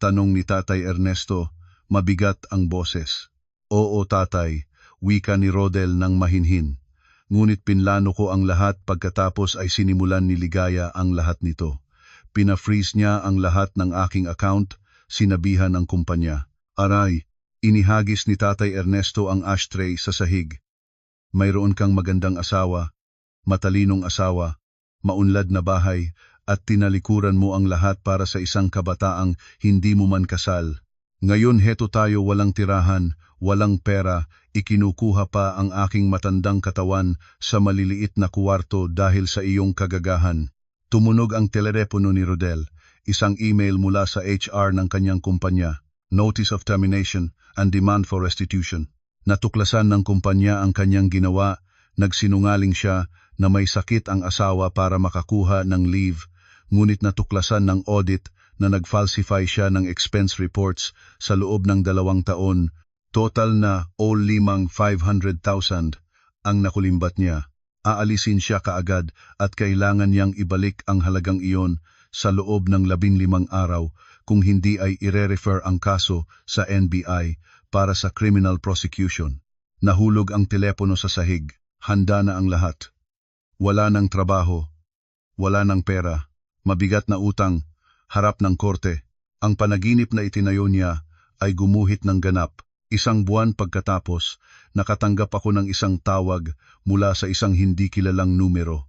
Speaker 1: Tanong ni Tatay Ernesto, mabigat ang boses. "Oo tatay," wika ni Rodel ng mahinhin. "Ngunit pinlano ko ang lahat pagkatapos ay sinimulan ni Ligaya ang lahat nito. Pina-freeze niya ang lahat ng aking account, sinabihan ang kumpanya." Aray, inihagis ni Tatay Ernesto ang ashtray sa sahig. "Mayroon kang magandang asawa, matalinong asawa, maunlad na bahay, at tinalikuran mo ang lahat para sa isang kabataang hindi mo man kasal. Ngayon heto tayo walang tirahan, walang pera, ikinukuha pa ang aking matandang katawan sa maliliit na kuwarto dahil sa iyong kagagahan." Tumunog ang telepono ni Rodel, isang email mula sa HR ng kanyang kumpanya, Notice of Termination and Demand for Restitution. Natuklasan ng kumpanya ang kanyang ginawa, nagsinungaling siya na may sakit ang asawa para makakuha ng leave, ngunit natuklasan ng audit na nag-falsify siya ng expense reports sa loob ng 2 taon. Total na limang 500,000 ang nakulimbat niya. Aalisin siya kaagad at kailangan niyang ibalik ang halagang iyon sa loob ng 15 araw, kung hindi ay ire-refer ang kaso sa NBI para sa criminal prosecution. Nahulog ang telepono sa sahig. Handa na ang lahat. Wala ng trabaho, wala ng pera, mabigat na utang, harap ng korte. Ang panaginip na itinayo niya ay gumuhit ng ganap. 1 buwan pagkatapos, nakatanggap ako ng isang tawag mula sa isang hindi kilalang numero.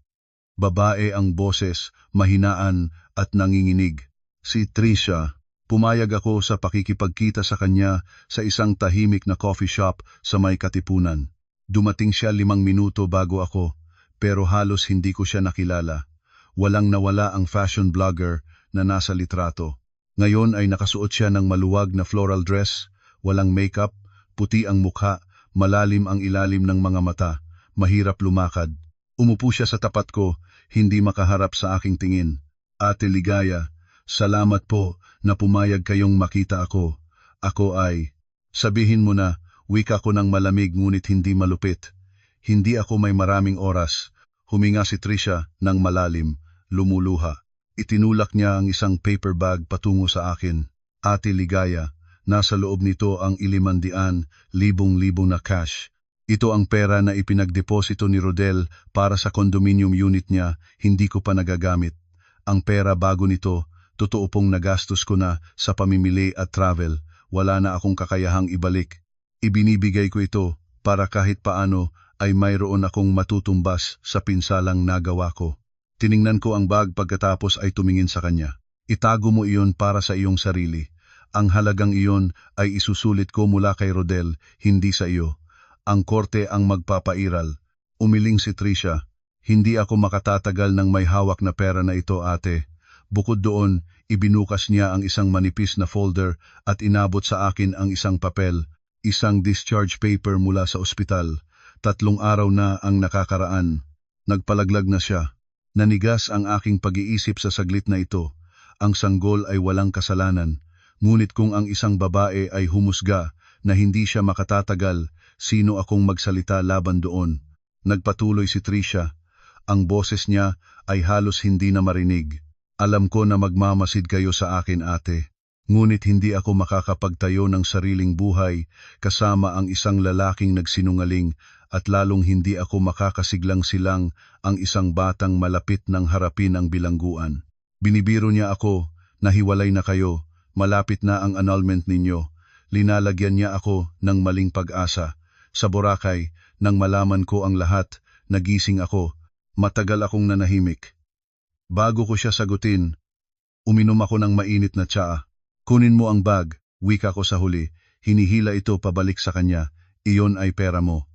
Speaker 1: Babae ang boses, mahinaan at nanginginig. Si Tricia. Pumayag ako sa pakikipagkita sa kanya sa isang tahimik na coffee shop sa may Katipunan. Dumating siya 5 minuto bago ako, pero halos hindi ko siya nakilala. Walang nawala ang fashion blogger na nasa litrato. Ngayon ay nakasuot siya ng maluwag na floral dress, walang makeup, puti ang mukha, malalim ang ilalim ng mga mata, mahirap lumakad. Umupo siya sa tapat ko, hindi makaharap sa aking tingin. "Ate Ligaya, salamat po na pumayag kayong makita ako. Ako ay..." "Sabihin mo na," wika ko ng malamig ngunit hindi malupit. "Hindi ako may maraming oras." Huminga si Tricia ng malalim, lumuluha. Itinulak niya ang isang paper bag patungo sa akin. "Ate Ligaya, nasa loob nito ang 500,000 na cash. Ito ang pera na ipinagdeposito ni Rodel para sa condominium unit niya, hindi ko pa nagagamit. Ang pera bago nito, totoo pong nagastos ko na sa pamimili at travel, wala na akong kakayahang ibalik. Ibinibigay ko ito para kahit paano ay mayroon akong matutumbas sa pinsalang nagawa ko." Tiningnan ko ang bag pagkatapos ay tumingin sa kanya. "Itago mo iyon para sa iyong sarili. Ang halagang iyon ay isusulit ko mula kay Rodel, hindi sa iyo. Ang korte ang magpapairal." Umiling si Tricia. "Hindi ako makatatagal ng may hawak na pera na ito, ate." Bukod doon, ibinukas niya ang isang manipis na folder at inabot sa akin ang isang papel, isang discharge paper mula sa ospital. 3 araw na ang nakakaraan. Nagpalaglag na siya. Nanigas ang aking pag-iisip sa saglit na ito. Ang sanggol ay walang kasalanan. Ngunit kung ang isang babae ay humusga na hindi siya makatatagal, sino akong magsalita laban doon. Nagpatuloy si Tricia. Ang boses niya ay halos hindi na marinig. Alam ko na magmamasid kayo sa akin, ate. Ngunit hindi ako makakapagtayo ng sariling buhay kasama ang isang lalaking nagsinungaling at lalong hindi ako makakasiglang silang ang isang batang malapit ng harapin ang bilangguan. Binibiro niya ako, nahiwalay na kayo, malapit na ang annulment ninyo. Linalagyan niya ako ng maling pag-asa. Sa Boracay, nang malaman ko ang lahat, nagising ako. Matagal akong nanahimik. Bago ko siya sagutin, uminom ako ng mainit na tsaa. Kunin mo ang bag, wika ko sa huli. Hinihila ito pabalik sa kanya. Iyon ay pera mo.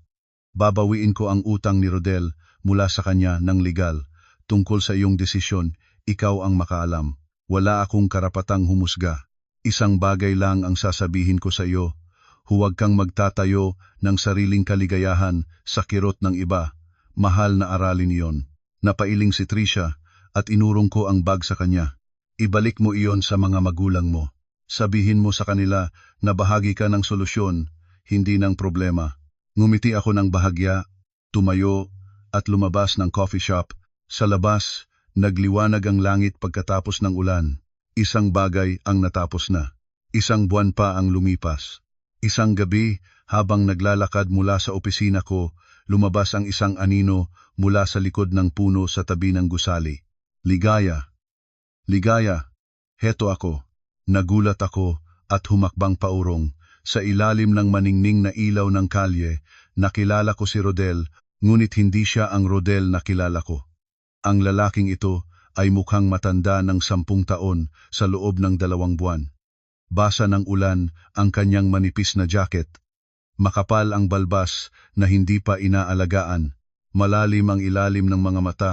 Speaker 1: Babawiin ko ang utang ni Rodel mula sa kanya ng legal. Tungkol sa iyong desisyon, ikaw ang makaalam. Wala akong karapatang humusga. Isang bagay lang ang sasabihin ko sa iyo. Huwag kang magtatayo ng sariling kaligayahan sa kirot ng iba. Mahal na aralin iyon. Napailing si Tricia at inurong ko ang bag sa kanya. Ibalik mo iyon sa mga magulang mo. Sabihin mo sa kanila na bahagi ka ng solusyon, hindi ng problema. Ngumiti ako ng bahagya, tumayo at lumabas ng coffee shop. Sa labas, nagliwanag ang langit pagkatapos ng ulan. Isang bagay ang natapos na. Isang buwan pa ang lumipas. Isang gabi, habang naglalakad mula sa opisina ko, lumabas ang isang anino mula sa likod ng puno sa tabi ng gusali. Ligaya! Ligaya! Heto ako. Nagulat ako at humakbang paurong. Sa ilalim ng maningning na ilaw ng kalye, nakilala ko si Rodel, ngunit hindi siya ang Rodel na kilala ko. Ang lalaking ito ay mukhang matanda ng 10 taon sa loob ng 2 buwan. Basa ng ulan ang kanyang manipis na jacket. Makapal ang balbas na hindi pa inaalagaan. Malalim ang ilalim ng mga mata.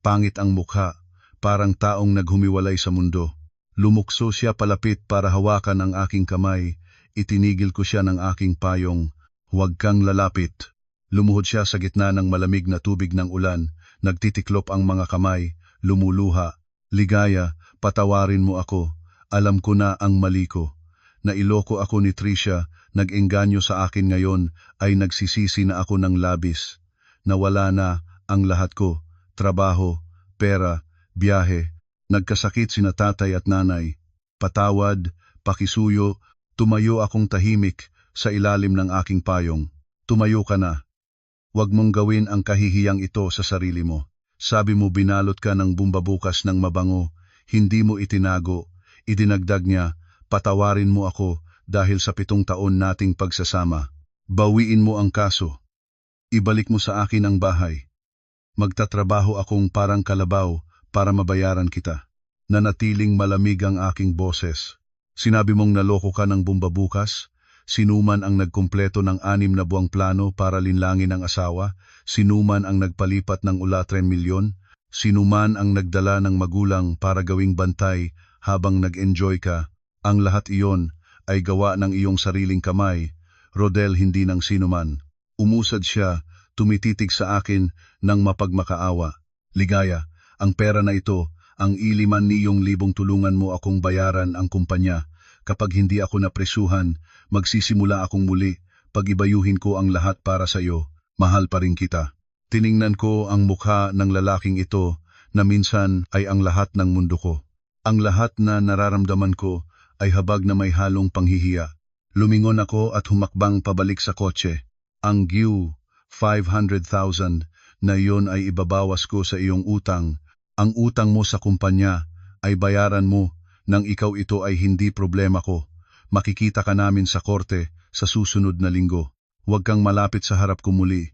Speaker 1: Pangit ang mukha, parang taong naghumiwalay sa mundo. Lumukso siya palapit para hawakan ang aking kamay. Itinigil ko siya ng aking payong. Huwag kang lalapit. Lumuhod siya sa gitna ng malamig na tubig ng ulan. Nagtitiklop ang mga kamay. Lumuluha. Ligaya, patawarin mo ako. Alam ko na ang mali ko. Nailoko ako ni Tricia. Nag-engganyo sa akin ngayon ay nagsisisi na ako ng labis. Nawala na ang lahat ko. Trabaho, pera, biyahe. Nagkasakit sina tatay at nanay. Patawad, pakisuyo, tumayo akong tahimik sa ilalim ng aking payong. Tumayo ka na. Huwag mong gawin ang kahihiyang ito sa sarili mo. Sabi mo binalot ka ng bumbabukas ng mabango. Hindi mo itinago. Idinagdag niya, patawarin mo ako dahil sa 7 taon nating pagsasama. Bawiin mo ang kaso. Ibalik mo sa akin ang bahay. Magtatrabaho akong parang kalabaw para mabayaran kita. Nanatiling malamig ang aking boses. Sinabi mong naloko ka ng bumbabukas? Sinuman ang nagkumpleto ng 6 na buwang plano para linlangin ang asawa? Sinuman ang nagpalipat ng ulatren milyon? Sinuman ang nagdala ng magulang para gawing bantay habang nag-enjoy ka? Ang lahat iyon ay gawa ng iyong sariling kamay. Rodel, hindi ng sinuman. Umusad siya, tumititig sa akin ng mapagmakaawa. Ligaya, ang pera na ito, ang iliman niyong libong tulungan mo akong bayaran ang kumpanya. Kapag hindi ako napresuhan, magsisimula akong muli. Pag-ibayuhin ko ang lahat para sa iyo, mahal pa rin kita. Tiningnan ko ang mukha ng lalaking ito na minsan ay ang lahat ng mundo ko. Ang lahat na nararamdaman ko ay habag na may halong panghihiya. Lumingon ako at humakbang pabalik sa kotse. Ang giu, 500,000 na iyon ay ibabawas ko sa iyong utang. Ang utang mo sa kumpanya ay bayaran mo nang ikaw ito ay hindi problema ko. Makikita ka namin sa korte sa susunod na linggo. Huwag kang malapit sa harap ko muli.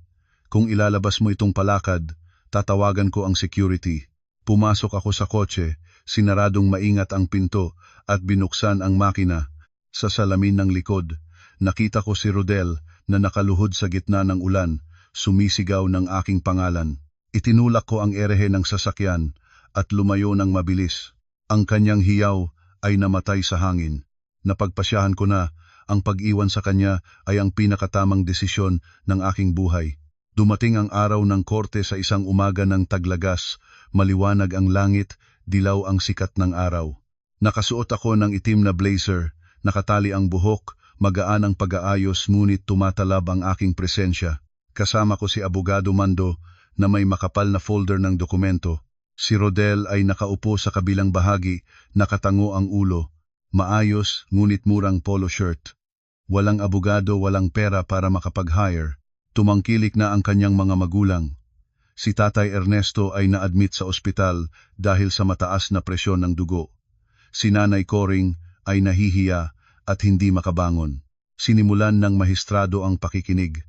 Speaker 1: Kung ilalabas mo itong palakad, tatawagan ko ang security. Pumasok ako sa kotse, sinaradong maingat ang pinto at binuksan ang makina. Sa salamin ng likod, nakita ko si Rodel na nakaluhod sa gitna ng ulan, sumisigaw ng aking pangalan. Itinulak ko ang erehe ng sasakyan at lumayo ng mabilis. Ang kanyang hiyaw ay namatay sa hangin. Napagpasyahan ko na ang pag-iwan sa kanya ay ang pinakatamang desisyon ng aking buhay. Dumating ang araw ng korte sa isang umaga ng taglagas, maliwanag ang langit, dilaw ang sikat ng araw. Nakasuot ako ng itim na blazer, nakatali ang buhok, Magaan ang pag-aayos ngunit tumatalab ang aking presensya. Kasama ko si Abogado Mando na may makapal na folder ng dokumento. Si Rodel ay nakaupo sa kabilang bahagi, nakatango ang ulo. Maayos ngunit murang polo shirt. Walang abogado, walang pera para makapag-hire. Tumangkilik na ang kanyang mga magulang. Si Tatay Ernesto ay na-admit sa ospital dahil sa mataas na presyon ng dugo. Si Nanay Coring ay nahihiya at hindi makabangon. Sinimulan ng mahistrado ang pakikinig.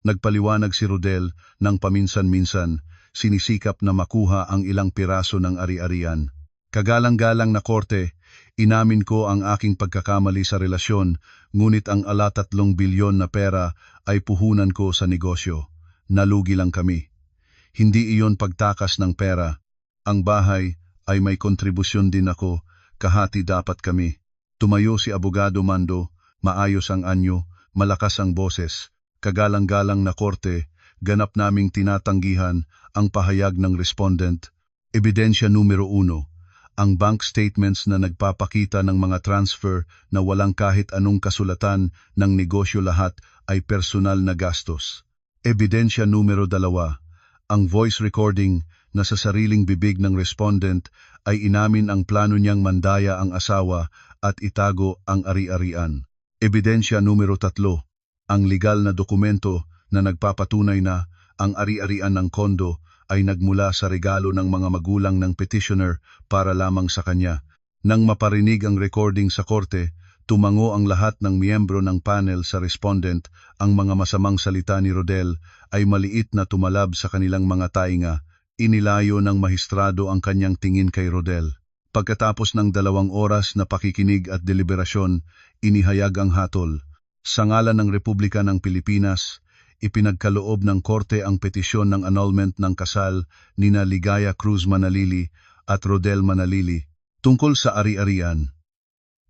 Speaker 1: Nagpaliwanag si Rodel ng paminsan-minsan, sinisikap na makuha ang ilang piraso ng ari-arian. Kagalang-galang na korte, inamin ko ang aking pagkakamali sa relasyon, ngunit ang 3 bilyon na pera ay puhunan ko sa negosyo. Nalugi lang kami. Hindi iyon pagtakas ng pera. Ang bahay ay may kontribusyon din ako, kahati dapat kami. Tumayo si Abogado Mando, maayos ang anyo, malakas ang boses. Kagalang-galang na korte, ganap naming tinatanggihan ang pahayag ng respondent. Ebidensya numero 1, ang bank statements na nagpapakita ng mga transfer na walang kahit anong kasulatan ng negosyo, lahat ay personal na gastos. Ebidensya numero 2, ang voice recording na sa sariling bibig ng respondent ay inamin ang plano niyang mandaya ang asawa at itago ang ari-arian. Ebidensya numero 3, ang legal na dokumento na nagpapatunay na ang ari-arian ng kondo ay nagmula sa regalo ng mga magulang ng petitioner para lamang sa kanya. Nang maparinig ang recording sa korte, tumango ang lahat ng miyembro ng panel sa respondent. Ang mga masamang salita ni Rodel ay maliit na tumalab sa kanilang mga tainga. Inilayo ng mahistrado ang kanyang tingin kay Rodel. Pagkatapos ng 2 oras na pakikinig at deliberasyon, inihayag ang hatol. Sa ngalan ng Republika ng Pilipinas, ipinagkaloob ng korte ang petisyon ng annulment ng kasal nina Ligaya Cruz Manalili at Rodel Manalili tungkol sa ari-arian.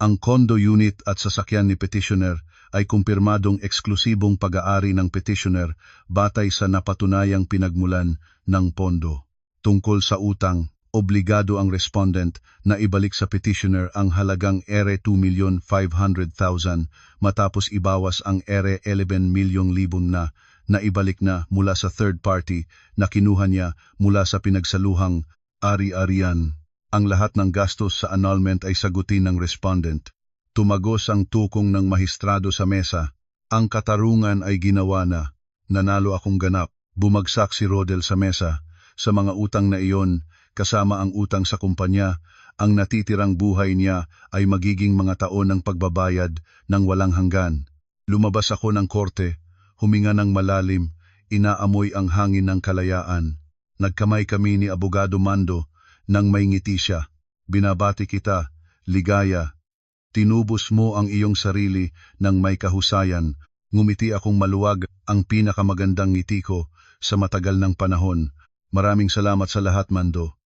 Speaker 1: Ang condo unit at sasakyan ni petitioner ay kumpirmadong eksklusibong pag-aari ng petitioner batay sa napatunayang pinagmulan ng pondo. Tungkol sa utang, obligado ang respondent na ibalik sa petitioner ang halagang ere 2,500,000 matapos ibawas ang ere 11 milyong libon na ibalik na mula sa third party na kinuha niya mula sa pinagsaluhang ari-arian. Ang lahat ng gastos sa annulment ay sagutin ng respondent. Tumagos ang tukong ng mahistrado sa mesa. Ang katarungan ay ginawa na. Nanalo akong ganap. Bumagsak si Rodel sa mesa. Sa mga utang na iyon, kasama ang utang sa kumpanya, ang natitirang buhay niya ay magiging mga taon ng pagbabayad ng walang hanggan. Lumabas ako ng korte, huminga ng malalim, inaamoy ang hangin ng kalayaan. Nagkamay kami ni Abogado Mando nang may ngiti siya. Binabati kita, Ligaya. Tinubos mo ang iyong sarili ng may kahusayan. Ngumiti akong maluwag, ang pinakamagandang ngiti ko sa matagal ng panahon. Maraming salamat sa lahat, Mando.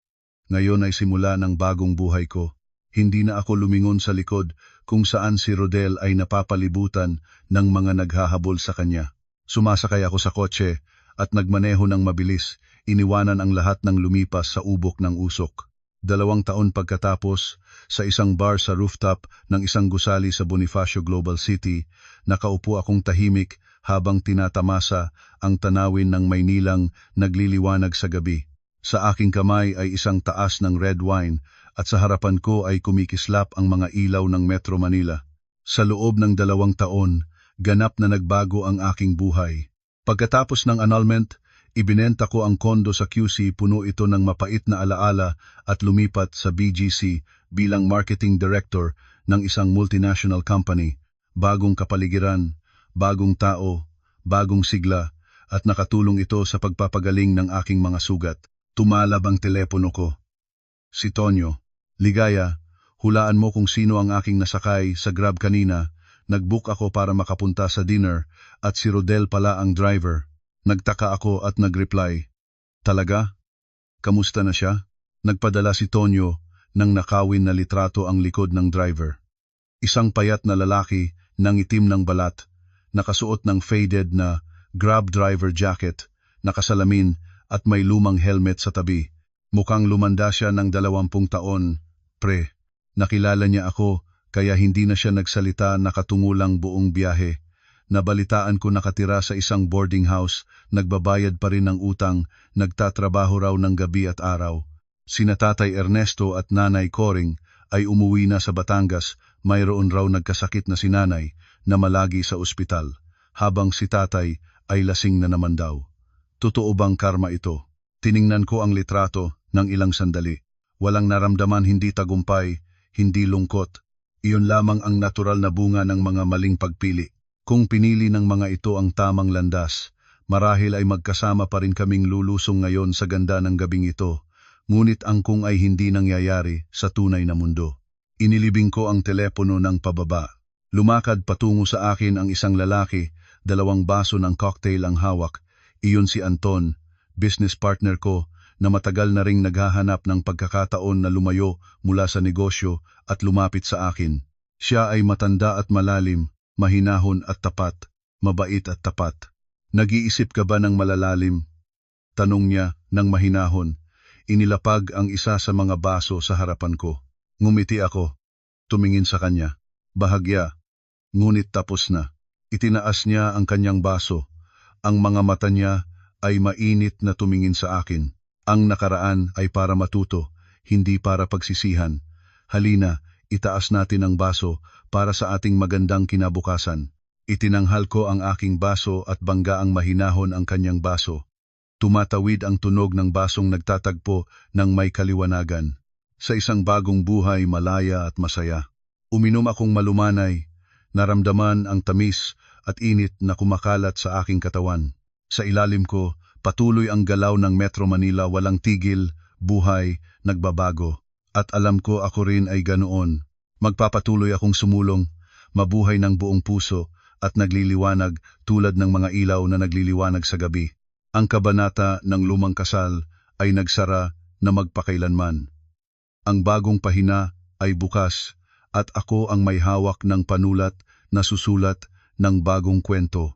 Speaker 1: Ngayon ay simula ng bagong buhay ko. Hindi na ako lumingon sa likod kung saan si Rodel ay napapalibutan ng mga naghahabol sa kanya. Sumasakay ako sa kotse at nagmaneho ng mabilis, iniwanan ang lahat ng lumipas sa ubok ng usok. 2 taon pagkatapos, sa isang bar sa rooftop ng isang gusali sa Bonifacio Global City, nakaupo akong tahimik habang tinatamasa ang tanawin ng Maynilang nagliliwanag sa gabi. Sa aking kamay ay isang taas ng red wine at sa harapan ko ay kumikislap ang mga ilaw ng Metro Manila. Sa loob ng 2 taon, ganap na nagbago ang aking buhay. Pagkatapos ng annulment, ibinenta ko ang kondo sa QC, puno ito ng mapait na alaala at lumipat sa BGC bilang marketing director ng isang multinational company. Bagong kapaligiran, bagong tao, bagong sigla at nakatulong ito sa pagpapagaling ng aking mga sugat. Tumalab ang telepono ko. Si Tonyo. Ligaya, hulaan mo kung sino ang aking nasakay sa Grab kanina. Nag-book ako para makapunta sa dinner at si Rodel pala ang driver. Nagtaka ako at nag-reply. Talaga? Kamusta na siya? Nagpadala si Tonyo ng nakawin na litrato ang likod ng driver. Isang payat na lalaki ng itim ng balat, nakasuot ng faded na Grab driver jacket, nakasalamin at may lumang helmet sa tabi. Mukhang lumanda siya ng 20 taon, pre. Nakilala niya ako kaya hindi na siya nagsalita, nakatungulang buong biyahe. Nabalitaan ko nakatira sa isang boarding house, nagbabayad pa rin ng utang, nagtatrabaho raw ng gabi at araw. Sina Tatay Ernesto at Nanay Coring ay umuwi na sa Batangas, mayroon raw nagkasakit na si Nanay na malagi sa ospital, habang si Tatay ay lasing na naman daw. Totoo bang karma ito? Tiningnan ko ang litrato ng ilang sandali. Walang naramdaman, hindi tagumpay, hindi lungkot. Iyon lamang ang natural na bunga ng mga maling pagpili. Kung pinili ng mga ito ang tamang landas, marahil ay magkasama pa rin kaming lulusong ngayon sa ganda ng gabing ito. Ngunit ang kung ay hindi nangyayari sa tunay na mundo. Inilibing ko ang telepono ng pababa. Lumakad patungo sa akin ang isang lalaki, 2 baso ng cocktail ang hawak. Iyon si Anton, business partner ko, na matagal na ring naghahanap ng pagkakataon na lumayo mula sa negosyo at lumapit sa akin. Siya ay matanda at malalim, mahinahon at tapat, mabait at tapat. Nag-iisip ka ba ng malalalim? Tanong niya ng mahinahon. Inilapag ang isa sa mga baso sa harapan ko. Ngumiti ako. Tumingin sa kanya. Bahagya. Ngunit tapos na. Itinaas niya ang kanyang baso. Ang mga mata niya ay mainit na tumingin sa akin. Ang nakaraan ay para matuto, hindi para pagsisihan. Halina, itaas natin ang baso para sa ating magandang kinabukasan. Itinanghal ko ang aking baso at bangga ang mahinahon ang kanyang baso. Tumatawid ang tunog ng basong nagtatagpo ng may kaliwanagan. Sa isang bagong buhay, malaya at masaya. Uminom akong malumanay, naramdaman ang tamis at init na kumakalat sa aking katawan. Sa ilalim ko, patuloy ang galaw ng Metro Manila, walang tigil, buhay, nagbabago. At alam ko ako rin ay ganoon. Magpapatuloy akong sumulong, mabuhay ng buong puso at nagliliwanag tulad ng mga ilaw na nagliliwanag sa gabi. Ang kabanata ng lumang kasal ay nagsara na magpakailanman. Ang bagong pahina ay bukas at ako ang may hawak ng panulat na susulat ng bagong kwento.